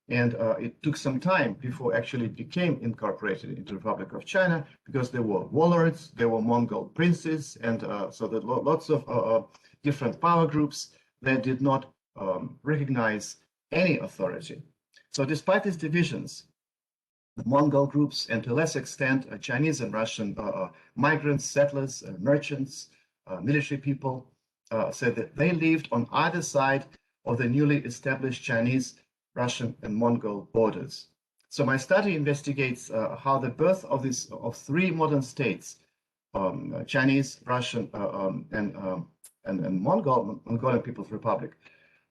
And it took some time before actually it became incorporated into the Republic of China, because there were warlords, there were Mongol princes, and so there were lots of different power groups that did not recognize any authority. So despite these divisions, the Mongol groups, and to a less extent Chinese and Russian migrants, settlers, merchants, military people, said that they lived on either side of the newly established Chinese, Russian, and Mongol borders. So my study investigates how the birth of three modern states, Chinese, Russian, and Mongolian People's Republic,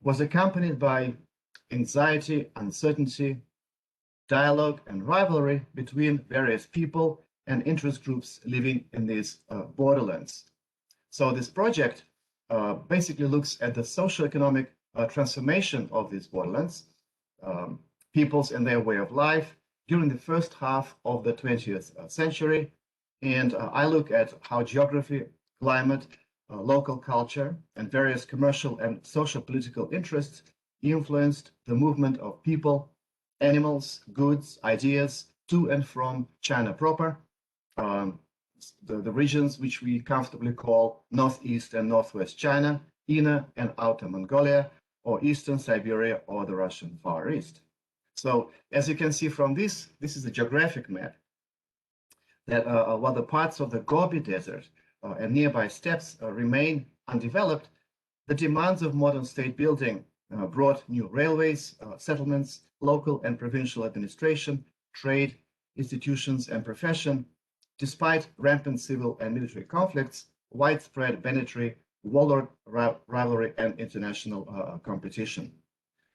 was accompanied by anxiety, uncertainty, dialogue, and rivalry between various people and interest groups living in these borderlands. So this project basically looks at the socioeconomic transformation of these borderlands, peoples and their way of life during the first half of the 20th century. And I look at how geography, climate, local culture, and various commercial and social political interests influenced the movement of people, animals, goods, ideas to and from China proper, the regions which we comfortably call Northeast and Northwest China, Inner and Outer Mongolia, or Eastern Siberia, or the Russian Far East. So as you can see from this is a geographic map that while the parts of the Gobi Desert and nearby steppes remain undeveloped, the demands of modern state building brought new railways, settlements, local and provincial administration, trade, institutions, and profession, despite rampant civil and military conflicts, widespread banditry, warlord rivalry, and international competition.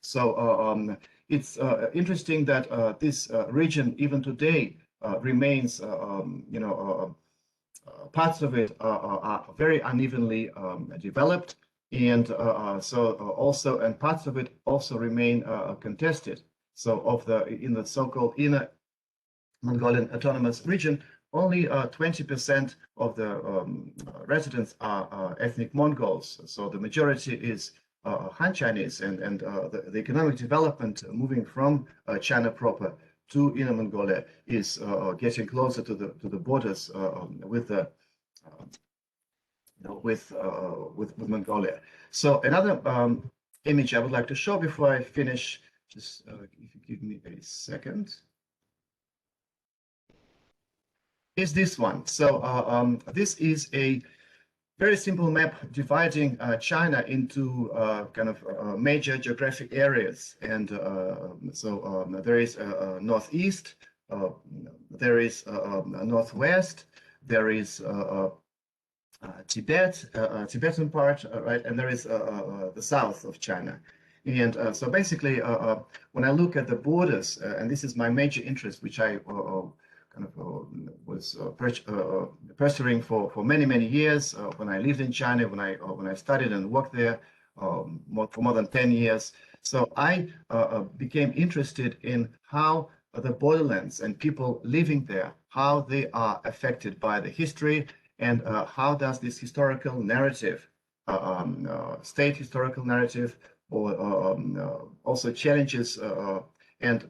So it's interesting that this region, even today, remains, parts of it are very unevenly developed, and and parts of it also remain contested. So in the so-called Inner Mongolian Autonomous Region, only 20% of the residents are ethnic Mongols. So the majority is Han Chinese, and the economic development moving from China proper to Inner Mongolia is getting closer to the borders with Mongolia. So another image I would like to show before I finish, just if you give me a second, is this one. So this is a very simple map dividing China into kind of major geographic areas. And there is northeast, there is northwest, there is Tibet, Tibetan part, right, and there is the south of China. And so basically, when I look at the borders, and this is my major interest, which I was pursuing for many years when I lived in China, when I studied and worked there for more than 10 years. So I became interested in how the borderlands and people living there, how they are affected by the history, and how does this historical narrative, state historical narrative, or also challenges and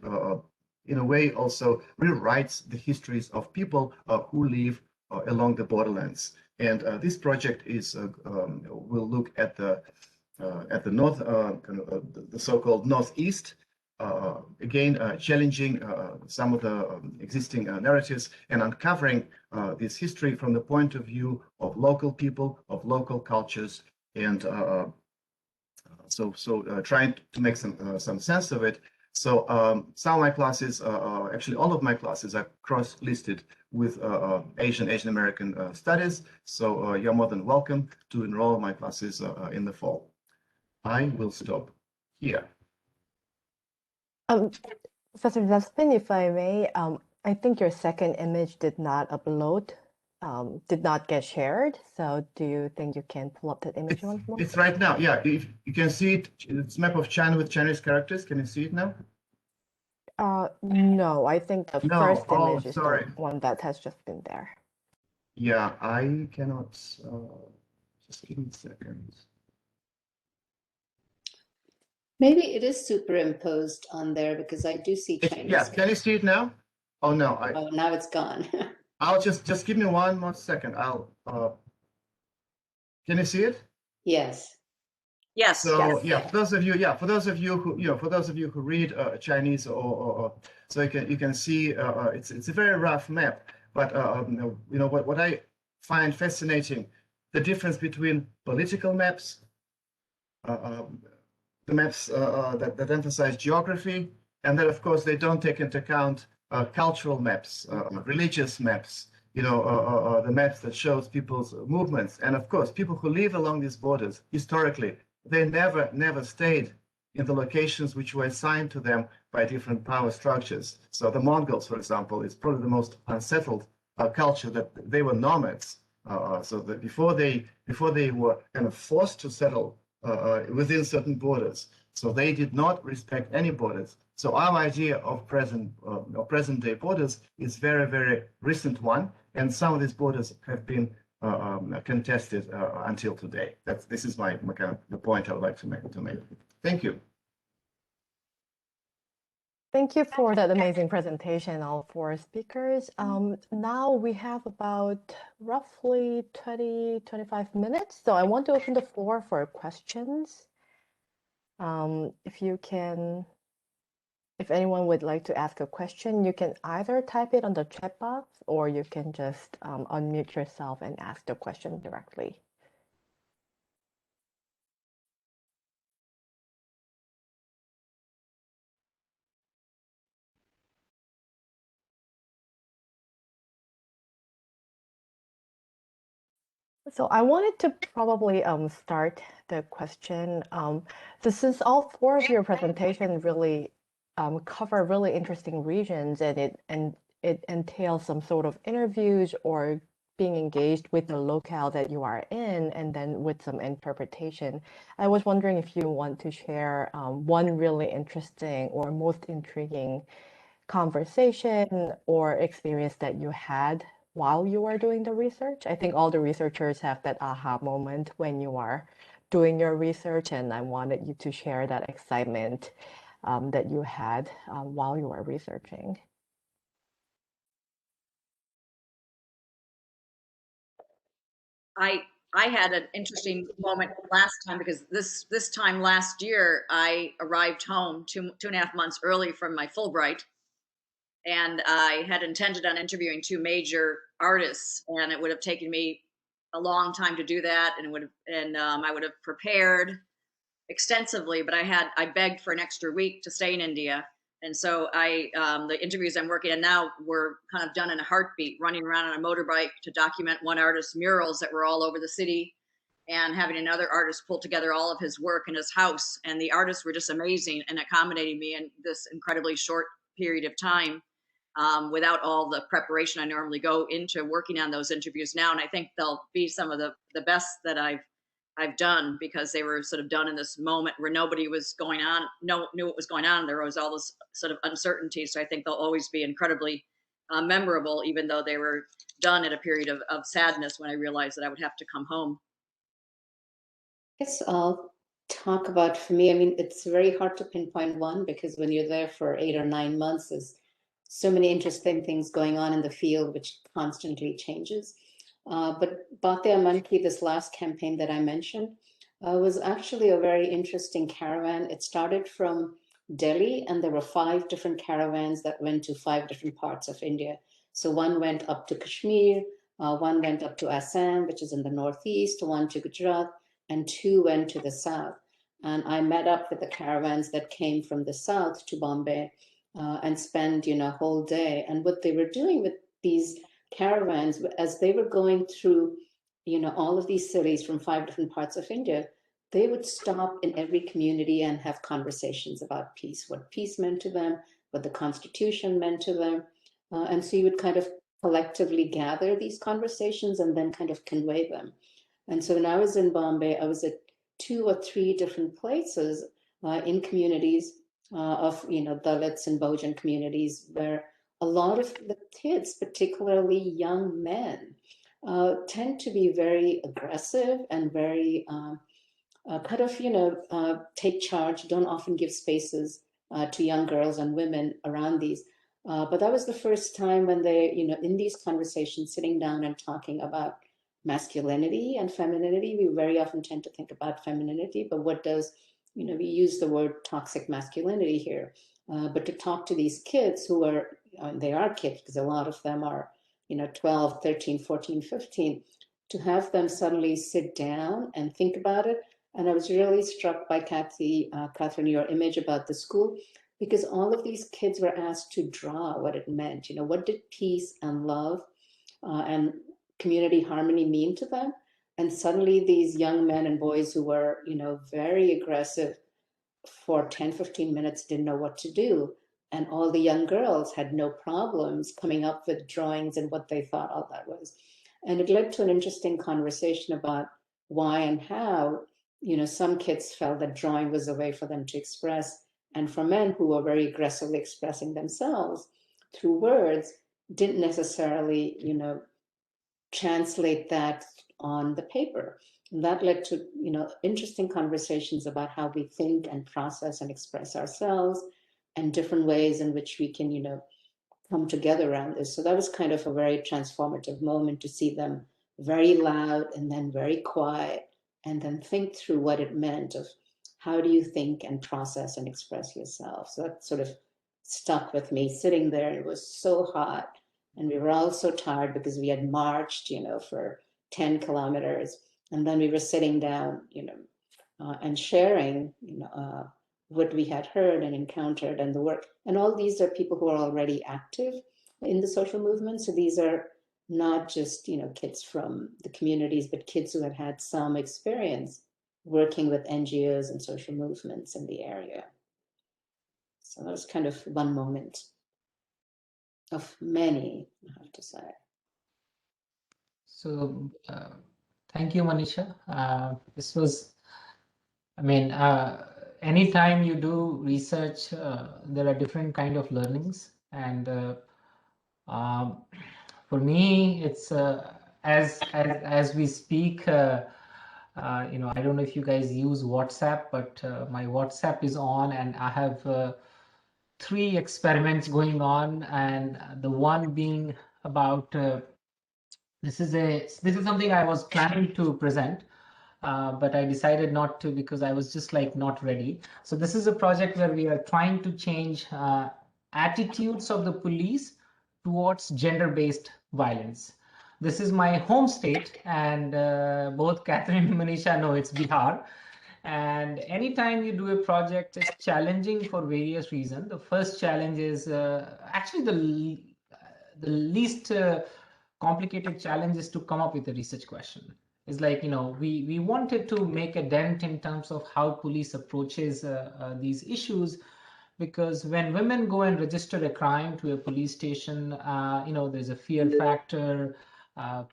in a way also rewrites the histories of people who live along the borderlands. And this project will look at the north, the so-called northeast, again challenging some of the existing narratives and uncovering this history from the point of view of local people, of local cultures, and trying to make some sense of it. So some of my classes, actually all of my classes, are cross-listed with Asian American studies. So you're more than welcome to enroll in my classes in the fall. I will stop here. Professor Zespin, if I may, I think your second image did not upload, did not get shared. So do you think you can pull up that image once more? It's right now. Yeah, if you can see it, it's a map of China with Chinese characters. Can you see it now? No, I think the No. first Oh, image is the sorry. one that has just been there. Yeah, I cannot. Just give me a second. Maybe it is superimposed on there because I do see Chinese. Yeah, can you see it now? Oh no, Oh, now it's gone. I'll just give me one more second. Can you see it? Yes. Yes. So Yes. yeah, for those of you who read Chinese or so you can see it's a very rough map, but what I find fascinating, the difference between political maps, the maps that emphasize geography, and then of course they don't take into account cultural maps, religious maps, the maps that shows people's movements. And of course, people who live along these borders historically, they never stayed in the locations which were assigned to them by different power structures. So the Mongols, for example, is probably the most unsettled culture. That they were nomads. So that before they were kind of forced to settle within certain borders. So they did not respect any borders. So our idea of present day borders is very recent one, and some of these borders have been contested until today. This is my kind of the point I would like to make. Thank you. Thank you for that amazing presentation, all four speakers. Now we have about roughly 25 minutes. So I want to open the floor for questions. If anyone would like to ask a question, you can either type it on the chat box or you can just unmute yourself and ask the question directly. So I wanted to probably start the question. Since all four of your presentation really cover really interesting regions, and it entails some sort of interviews or being engaged with the locale that you are in, and then with some interpretation. I was wondering if you want to share one really interesting or most intriguing conversation or experience that you had while you are doing the research. I think all the researchers have that aha moment when you are doing your research, and I wanted you to share that excitement that you had while you were researching. I had an interesting moment last time because this time last year I arrived home 2.5 months early from my Fulbright, and I had intended on interviewing two major artists, and it would have taken me a long time to do that, and I would have prepared extensively, but I begged for an extra week to stay in India. And so the interviews I'm working on now were kind of done in a heartbeat, running around on a motorbike to document one artist's murals that were all over the city, and having another artist pull together all of his work in his house. And the artists were just amazing and accommodating me in this incredibly short period of time, without all the preparation I normally go into working on those interviews now. And I think they'll be some of the best that I've done, because they were sort of done in this moment where nobody was knew what was going on. There was all this sort of uncertainty. So I think they'll always be incredibly memorable, even though they were done at a period of sadness when I realized that I would have to come home. I guess I'll talk about, for me, I mean, it's very hard to pinpoint one because when you're there for 8 or 9 months, there's so many interesting things going on in the field, which constantly changes. But Bhatia Manki, this last campaign that I mentioned, was actually a very interesting caravan. It started from Delhi, and there were 5 different caravans that went to 5 different parts of India. So one went up to Kashmir, one went up to Assam, which is in the northeast, one to Gujarat, and 2 went to the south. And I met up with the caravans that came from the south to Bombay and spent, a whole day. And what they were doing with these caravans, as they were going through, all of these cities from 5 different parts of India, they would stop in every community and have conversations about peace, what peace meant to them, what the Constitution meant to them. And so you would kind of collectively gather these conversations and then kind of convey them. And so when I was in Bombay, I was at 2 or 3 different places in communities of Dalits and Bojan communities, where a lot of the kids, particularly young men, tend to be very aggressive and very take charge, don't often give spaces to young girls and women around these. But that was the first time when they, in these conversations, sitting down and talking about masculinity and femininity. We very often tend to think about femininity, but what does, we use the word toxic masculinity here. But to talk to these kids who are, they are kids because a lot of them are, 12, 13, 14, 15, to have them suddenly sit down and think about it. And I was really struck by Catherine, your image about the school, because all of these kids were asked to draw what it meant. What did peace and love and community harmony mean to them? And suddenly these young men and boys who were, very aggressive for 10, 15 minutes didn't know what to do. And all the young girls had no problems coming up with drawings and what they thought all that was. And it led to an interesting conversation about why and how, some kids felt that drawing was a way for them to express. And for men who were very aggressively expressing themselves through words, didn't necessarily, translate that on the paper. And that led to, interesting conversations about how we think and process and express ourselves and different ways in which we can, come together around this. So that was kind of a very transformative moment to see them very loud and then very quiet and then think through what it meant of how do you think and process and express yourself. So that sort of stuck with me sitting there. It was so hot and we were all so tired because we had marched, for 10 kilometers. And then we were sitting down, and sharing, what we had heard and encountered and the work. And all these are people who are already active in the social movement. So these are not just, kids from the communities, but kids who have had some experience working with NGOs and social movements in the area. So that was kind of one moment of many, I have to say. So thank you, Manisha. This was, anytime you do research, there are different kind of learnings. And for me, it's as we speak, I don't know if you guys use WhatsApp, but my WhatsApp is on and I have 3 experiments going on, and the one being about this is something I was planning to present, but I decided not to because I was just like not ready. So this is a project where we are trying to change attitudes of the police towards gender-based violence. This is my home state, and both Catherine and Manisha know it's Bihar. And anytime you do a project, it's challenging for various reasons. The first challenge is actually the least complicated challenge is to come up with a research question. It's like, we wanted to make a dent in terms of how police approaches these issues, because when women go and register a crime to a police station, there's a fear factor.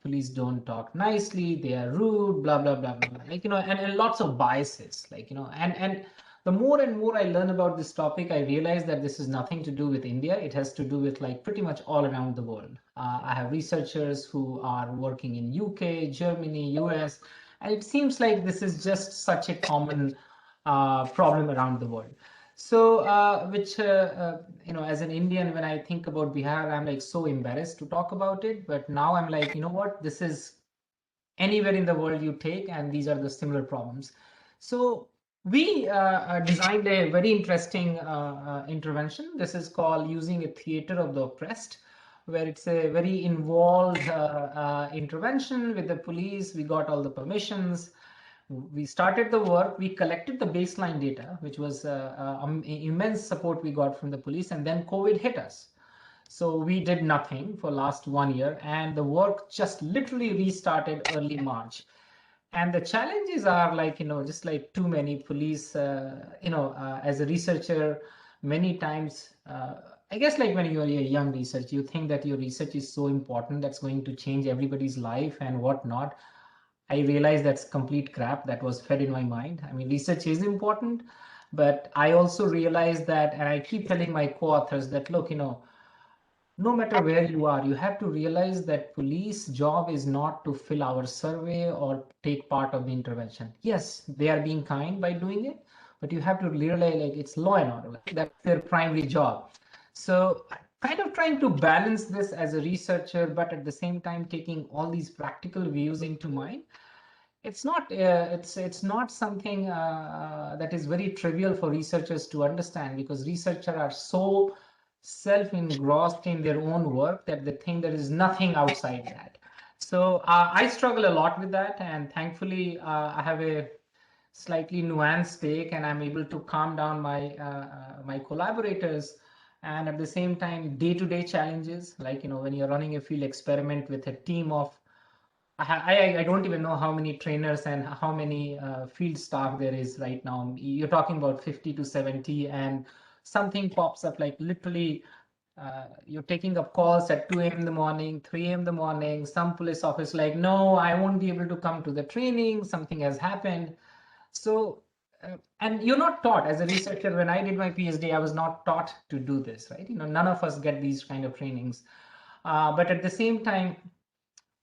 Police don't talk nicely, they are rude, blah blah blah blah, and lots of biases, and the more and more I learn about this topic, I realize that this is nothing to do with India. It has to do with pretty much all around the world. I have researchers who are working in UK, Germany, US, and it seems like this is just such a common problem around the world. So, as an Indian, when I think about Bihar, I'm so embarrassed to talk about it. But now I'm like, what? This is anywhere in the world you take, and these are the similar problems. So we designed a very interesting intervention. This is called using a theater of the oppressed, where it's a very involved intervention with the police. We got all the permissions. We started the work, we collected the baseline data, which was immense support we got from the police, and then COVID hit us. So we did nothing for last 1 year, and the work just literally restarted early March. And the challenges are just like too many police, as a researcher, many times, I guess when you're a young researcher, you think that your research is so important that's going to change everybody's life and whatnot. I realized that's complete crap that was fed in my mind. I mean, research is important, But I also realized that, and I keep telling my co-authors that, look, no matter where you are, you have to realize that police job is not to fill our survey or take part of the intervention. Yes, they are being kind by doing it, but you have to realize like it's law and order. Like, that's their primary job. So kind of trying to balance this as a researcher, but at the same time taking all these practical views into mind. It's not something that is very trivial for researchers to understand, because researchers are so self-engrossed in their own work that they think there is nothing outside that. So I struggle a lot with that, and thankfully I have a slightly nuanced take, and I'm able to calm down my collaborators. And at the same time, day-to-day challenges, like when you're running a field experiment with a team of I don't even know how many trainers and how many field staff there is right now. You're talking about 50 to 70, and something pops up like literally you're taking up calls at 2 a.m. in the morning, 3 a.m. in the morning. Some police officer like, no, I won't be able to come to the training. Something has happened. So, and you're not taught as a researcher. When I did my PhD, I was not taught to do this, right? None of us get these kind of trainings. But at the same time,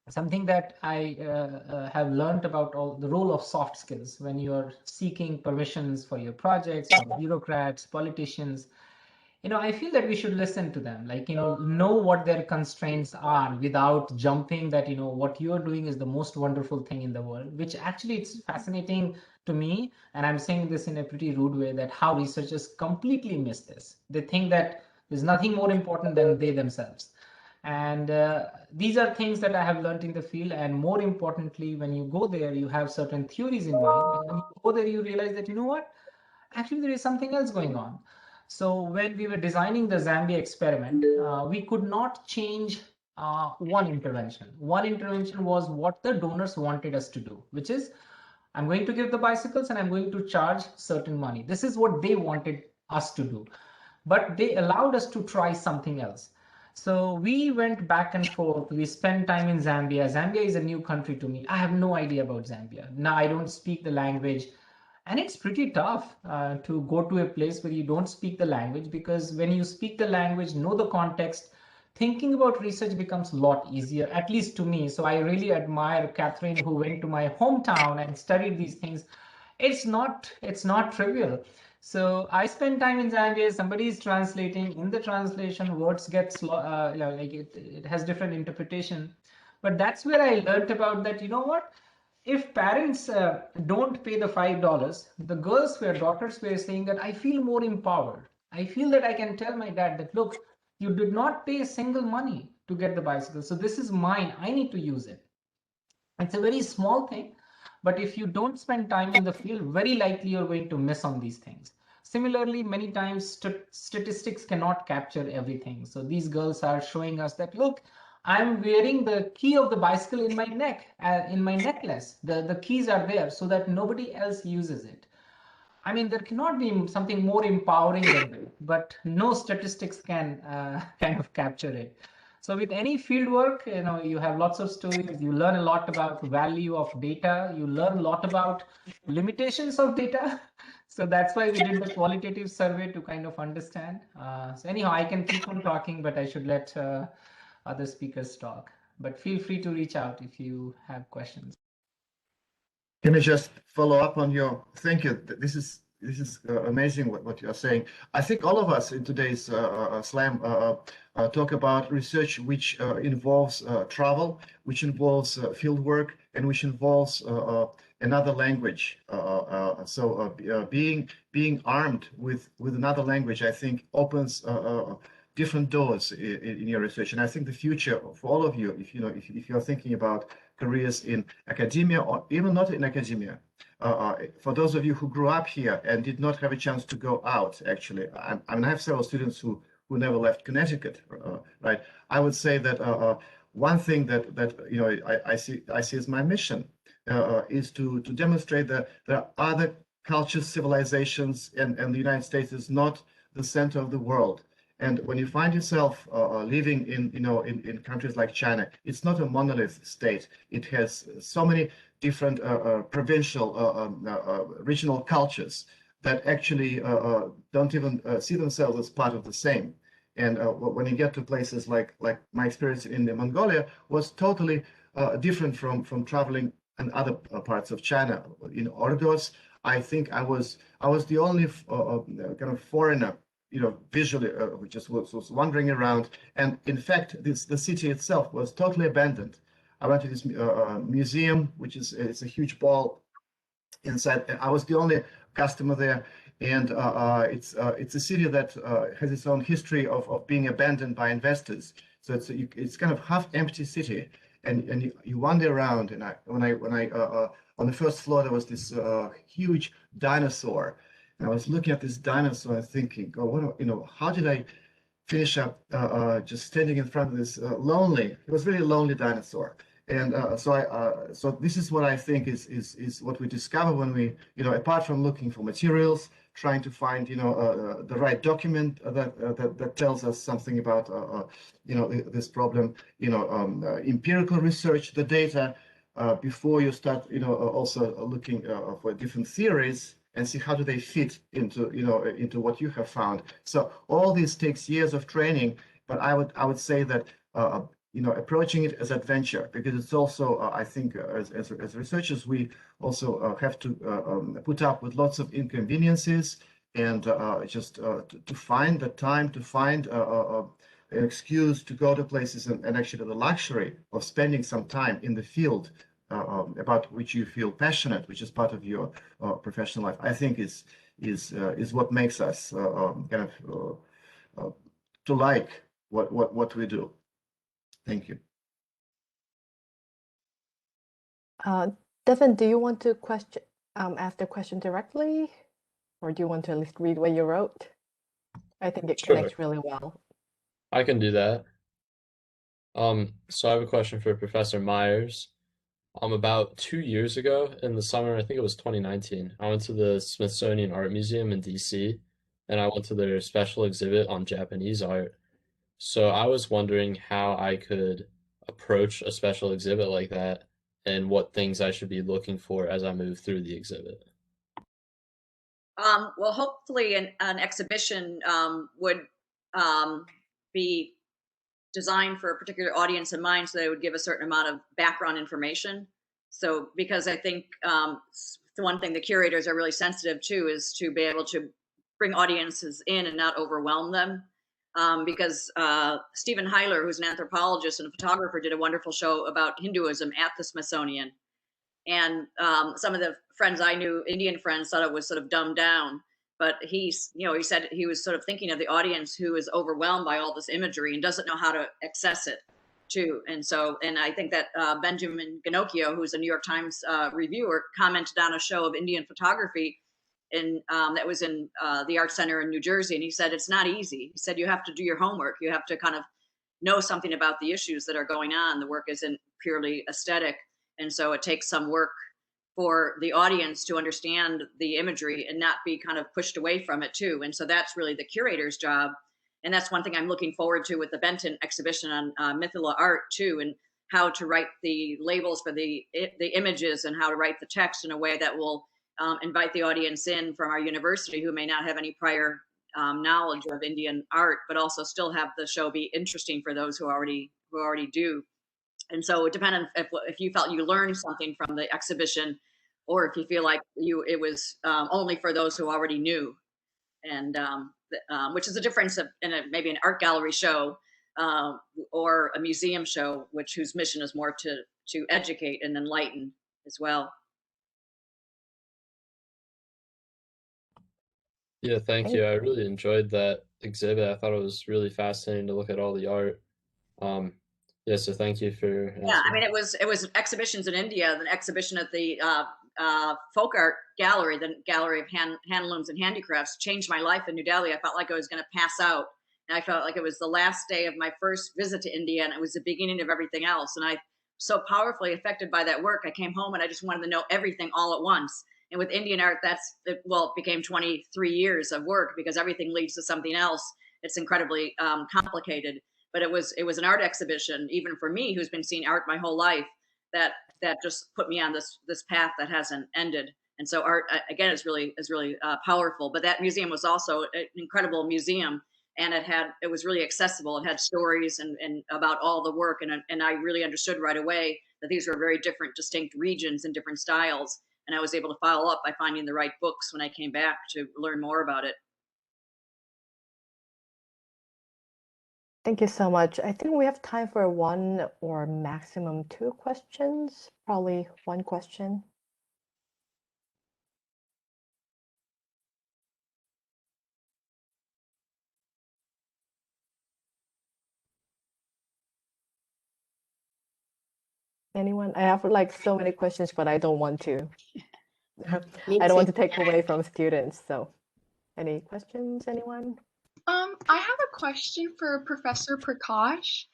something that I have learned about the role of soft skills when you're seeking permissions for your projects from bureaucrats, politicians. I feel that we should listen to them, like, know what their constraints are without jumping that, what you're doing is the most wonderful thing in the world, which actually it's fascinating to me. And I'm saying this in a pretty rude way, that how researchers completely miss this. They think that there's nothing more important than they themselves. And these are things that I have learned in the field. And more importantly, when you go there, you have certain theories in mind. And when you go there, you realize that, what? Actually, there is something else going on. So when we were designing the Zambia experiment, we could not change one intervention. One intervention was what the donors wanted us to do, which is I'm going to give the bicycles and I'm going to charge certain money. This is what they wanted us to do. But they allowed us to try something else. So we went back and forth. We spent time in Zambia. Zambia is a new country to me. I have no idea about Zambia. Now I don't speak the language. And it's pretty tough to go to a place where you don't speak the language, because when you speak the language, know the context, thinking about research becomes a lot easier, at least to me. So I really admire Catherine, who went to my hometown and studied these things. It's not trivial. So I spend time in Zambia, somebody is translating. In the translation, words get like it has different interpretation. But that's where I learned about that, what? If parents don't pay the $5, the girls were daughters were saying that I feel more empowered. I feel that I can tell my dad that, look, you did not pay a single money to get the bicycle. So this is mine. I need to use it. It's a very small thing, but if you don't spend time in the field, very likely you're going to miss on these things. Similarly, many times statistics cannot capture everything. So these girls are showing us that, look, I'm wearing the key of the bicycle in my neck, in my necklace. The keys are there so that nobody else uses it. I mean, there cannot be something more empowering than that, but no statistics can kind of capture it. So with any field work, you have lots of stories. You learn a lot about value of data. You learn a lot about limitations of data. So that's why we did the qualitative survey to kind of understand. So anyhow, I can keep on talking, but I should let other speakers talk. But feel free to reach out if you have questions. Can I just follow up on your? Thank you. This is amazing what you are saying. I think all of us in today's slam talk about research which involves travel, which involves field work, and which involves another language. So being armed with another language, I think, opens different doors in your research. And I think the future for all of you, if you're thinking about careers in academia or even not in academia, for those of you who grew up here and did not have a chance to go out, actually, I mean, I have several students who never left Connecticut, right? I would say that one thing that I see as my mission is to demonstrate that there are other cultures, civilizations, and the United States is not the center of the world. And when you find yourself living in countries like China, it's not a monolith state. It has so many different provincial, regional cultures. that actually don't even see themselves as part of the same. And when you get to places like my experience in Mongolia was totally different from traveling in other parts of China. In Ordos, I think I was the only kind of foreigner, visually, which just was wandering around. And in fact, the city itself was totally abandoned. I went to this museum, which is it's a huge ball inside. I was the only customer there, and it's a city that has its own history of being abandoned by investors. So it's kind of half empty city, and you wander around. And when I on the first floor there was this huge dinosaur, and I was looking at this dinosaur and thinking, oh, how did I finish up just standing in front of this lonely? It was really a lonely dinosaur. And so this is what I think is what we discover when we, apart from looking for materials, trying to find, the right document that tells us something about, this problem, empirical research, the data, before you start, also looking for different theories and see how do they fit into what you have found. So all this takes years of training, but I would say that approaching it as adventure, because it's also, I think, as researchers, we also have to put up with lots of inconveniences, and just to find the time, to find an excuse to go to places, and actually the luxury of spending some time in the field about which you feel passionate, which is part of your professional life, I think is what makes us kind of to like what we do. Thank you. Devin, do you want to ask the question directly, or do you want to at least read what you wrote? I think it connects really well. I can do that. So I have a question for Professor Myers. About 2 years ago in the summer, I think it was 2019, I went to the Smithsonian Art Museum in DC, and I went to their special exhibit on Japanese art. So I was wondering how I could approach a special exhibit like that and what things I should be looking for as I move through the exhibit. Well, hopefully an exhibition would be designed for a particular audience in mind, so they would give a certain amount of background information. So because I think the one thing the curators are really sensitive to is to be able to bring audiences in and not overwhelm them. Because Stephen Heiler, who's an anthropologist and a photographer, did a wonderful show about Hinduism at the Smithsonian. And some of the friends I knew, Indian friends, thought it was sort of dumbed down. But he said he was sort of thinking of the audience who is overwhelmed by all this imagery and doesn't know how to access it too. And I think that Benjamin Ginocchio, who's a New York Times reviewer, commented on a show of Indian photography that was in the Art Center in New Jersey. And he said, it's not easy. He said, you have to do your homework. You have to kind of know something about the issues that are going on. The work isn't purely aesthetic. And so it takes some work for the audience to understand the imagery and not be kind of pushed away from it too. And so that's really the curator's job. And that's one thing I'm looking forward to with the Benton exhibition on Mithila art too, and how to write the labels for the images and how to write the text in a way that will invite the audience in from our university who may not have any prior knowledge of Indian art, but also still have the show be interesting for those who already do. And so it depends on if you felt you learned something from the exhibition, or if you feel like it was only for those who already knew, and which is a difference in maybe an art gallery show or a museum show, whose mission is more to educate and enlighten as well. Yeah, thank you. I really enjoyed that exhibit. I thought it was really fascinating to look at all the art. Yeah, so thank you for answering. Yeah, I mean, it was exhibitions in India, an exhibition at the Folk Art Gallery, the Gallery of Handlooms and Handicrafts, changed my life in New Delhi. I felt like I was going to pass out. And I felt like it was the last day of my first visit to India, and it was the beginning of everything else. And I so powerfully affected by that work. I came home and I just wanted to know everything all at once. And with Indian art, it became 23 years of work because everything leads to something else. It's incredibly complicated. But it was an art exhibition, even for me, who's been seeing art my whole life, that just put me on this path that hasn't ended. And so art, again, is really powerful. But that museum was also an incredible museum, and it was really accessible. It had stories and about all the work, and I really understood right away that these were very different, distinct regions and different styles. And I was able to follow up by finding the right books when I came back to learn more about it. Thank you so much. I think we have time for one or maximum two questions, probably one question. Anyone? I have like so many questions, but I don't want to. I don't want to take away from students. So any questions, anyone? I have a question for Professor Prakash.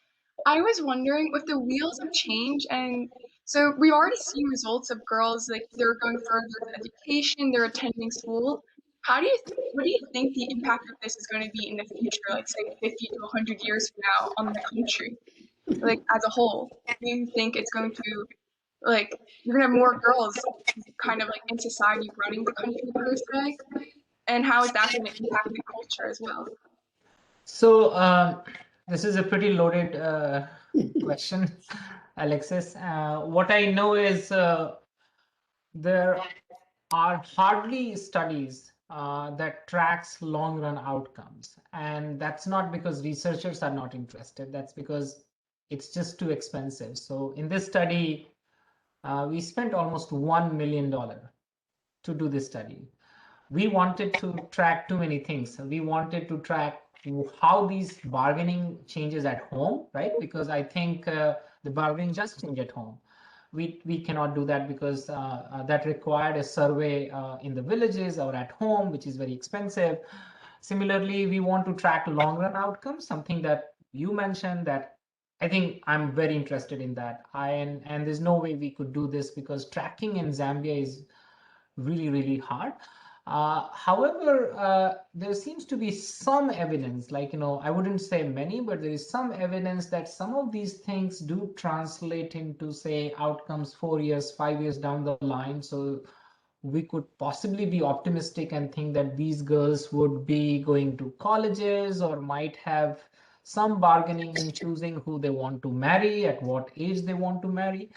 I was wondering with the wheels of change, and so we already see results of girls like they're going further with education, they're attending school. What do you think the impact of this is going to be in the future, like say 50 to 100 years from now on the country, like as a whole? Do you think it's going to like you're gonna have more girls kind of like in society running the country per se? And how is that going to impact the culture as well? So this is a pretty loaded question, Alexis. What I know is there are hardly studies that tracks long run outcomes, and that's not because researchers are not interested. That's because it's just too expensive. So in this study, we spent almost $1 million to do this study. We wanted to track too many things. We wanted to track how these bargaining changes at home, right? Because I think the bargaining just change at home. We cannot do that because that required a survey in the villages or at home, which is very expensive. Similarly, we want to track long run outcomes, something that you mentioned that I think I'm very interested in that. And there's no way we could do this because tracking in Zambia is really, really hard. However, there seems to be some evidence, like, I wouldn't say many, but there is some evidence that some of these things do translate into, say, outcomes 4 years, 5 years down the line. So we could possibly be optimistic and think that these girls would be going to colleges or might have some bargaining in choosing who they want to marry, at what age they want to marry.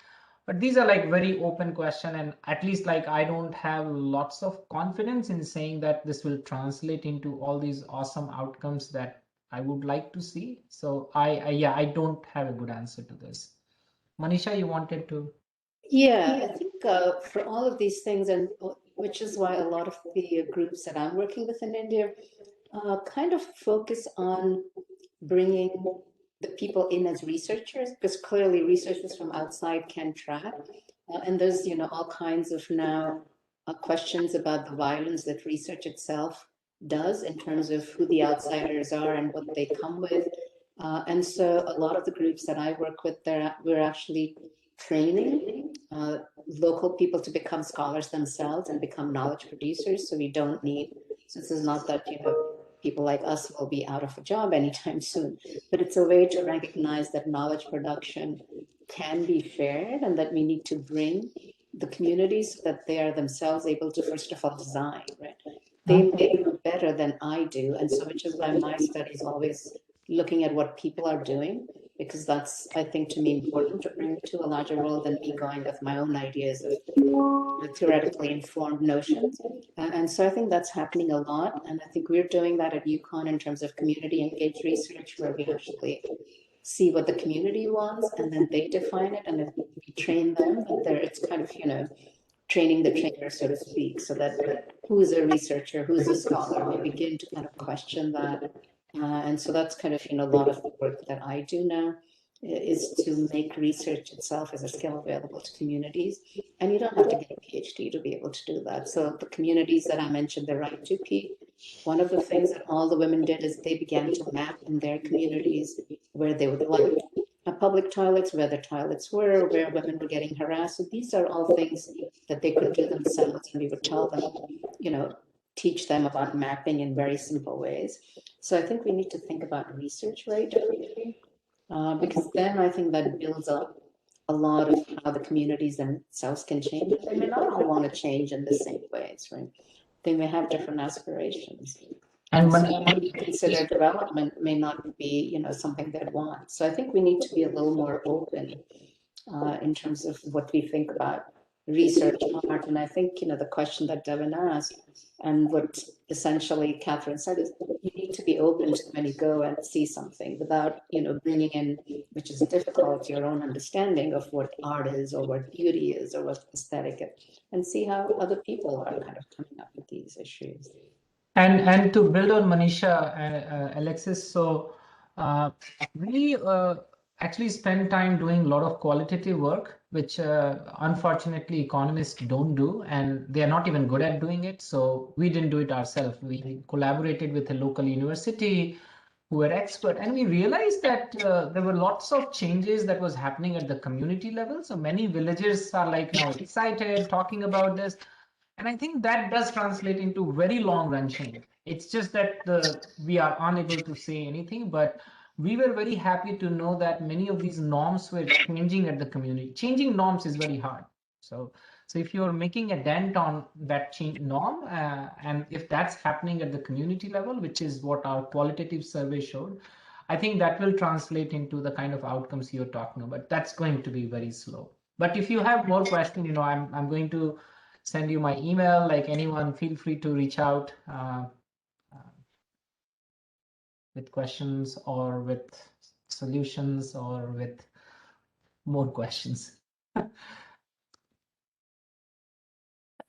But these are like very open question, and at least like I don't have lots of confidence in saying that this will translate into all these awesome outcomes that I would like to see. So I don't have a good answer to this. Manisha, you wanted to? Yeah, I think for all of these things, and which is why a lot of the groups that I'm working with in India kind of focus on bringing the people in as researchers, because clearly researchers from outside can track. And there's, all kinds of now questions about the violence that research itself does in terms of who the outsiders are and what they come with. And so a lot of the groups that I work with, we're actually training local people to become scholars themselves and become knowledge producers. So we don't need, so this is not that, people like us will be out of a job anytime soon, but it's a way to recognize that knowledge production can be shared and that we need to bring the communities so that they are themselves able to, first of all, design, right? They know better than I do. And so, which is why my study is always looking at what people are doing, because that's, I think, to me, important to bring to a larger role than me going with my own ideas of theoretically informed notions. And so I think that's happening a lot. And I think we're doing that at UConn in terms of community engaged research, where we actually see what the community wants and then they define it, and then we train them. But it's kind of, training the trainer, so to speak, so that who is a researcher, who's a scholar, we begin to kind of question that. And so that's kind of, a lot of the work that I do now is to make research itself as a skill available to communities. And you don't have to get a PhD to be able to do that. So the communities that I mentioned, the right to P, one of the things that all the women did is they began to map in their communities where they would like public toilets, where the toilets were, where women were getting harassed. So these are all things that they could do themselves, and we would tell them, teach them about mapping in very simple ways. So I think we need to think about research very differently, because then I think that builds up a lot of how the communities themselves can change. They may not all want to change in the same ways, right? They may have different aspirations. And So when, what we consider development may not be, something they'd want. So I think we need to be a little more open in terms of what we think about research art. And I think, the question that Devin asked and what essentially Catherine said is you need to be open to when you go and see something without, bringing in, which is difficult, your own understanding of what art is or what beauty is or what aesthetic is, and see how other people are kind of coming up with these issues. and to build on Manisha, Alexis, so we actually spend time doing a lot of qualitative work, which unfortunately economists don't do, and they are not even good at doing it. So we didn't do it ourselves. We collaborated with a local university who were expert, and we realized that there were lots of changes that was happening at the community level. So many villagers are like now excited talking about this. And I think that does translate into very long run change. It's just that we are unable to say anything, but we were very happy to know that many of these norms were changing at the community. Changing norms is very hard. So if you're making a dent on that change norm, and if that's happening at the community level, which is what our qualitative survey showed, I think that will translate into the kind of outcomes you're talking about. That's going to be very slow. But if you have more questions, I'm going to send you my email. Like anyone, feel free to reach out with questions or with solutions or with more questions.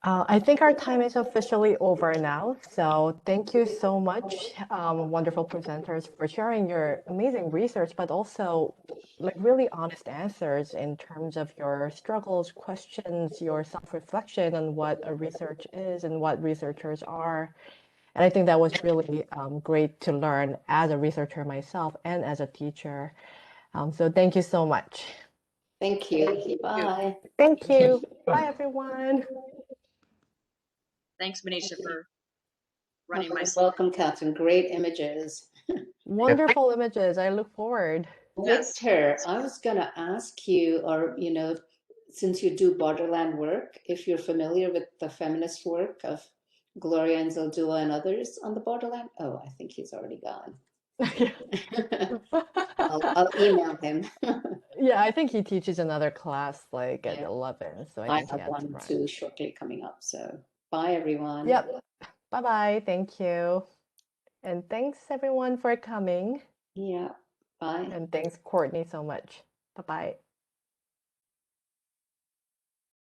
I think our time is officially over now. So thank you so much, wonderful presenters, for sharing your amazing research, but also like really honest answers in terms of your struggles, questions, your self-reflection on what a research is and what researchers are. And I think that was really great to learn as a researcher myself and as a teacher. So thank you so much. Thank you. Bye. Thank you. Bye, everyone. Thanks, Manisha, for running my Welcome, Catherine. Great images. Wonderful images. I look forward. Yes. Victor, I was going to ask you, or, since you do borderland work, if you're familiar with the feminist work of Gloria and Zaldua and others on the borderland. Oh, I think he's already gone. I'll email him. Yeah, I think he teaches another class like at 11. So I think he have has to one run. too shortly coming up. So bye, everyone. Yep. Bye-bye. Thank you. And thanks everyone for coming. Yeah. Bye. And thanks, Courtney, so much. Bye-bye.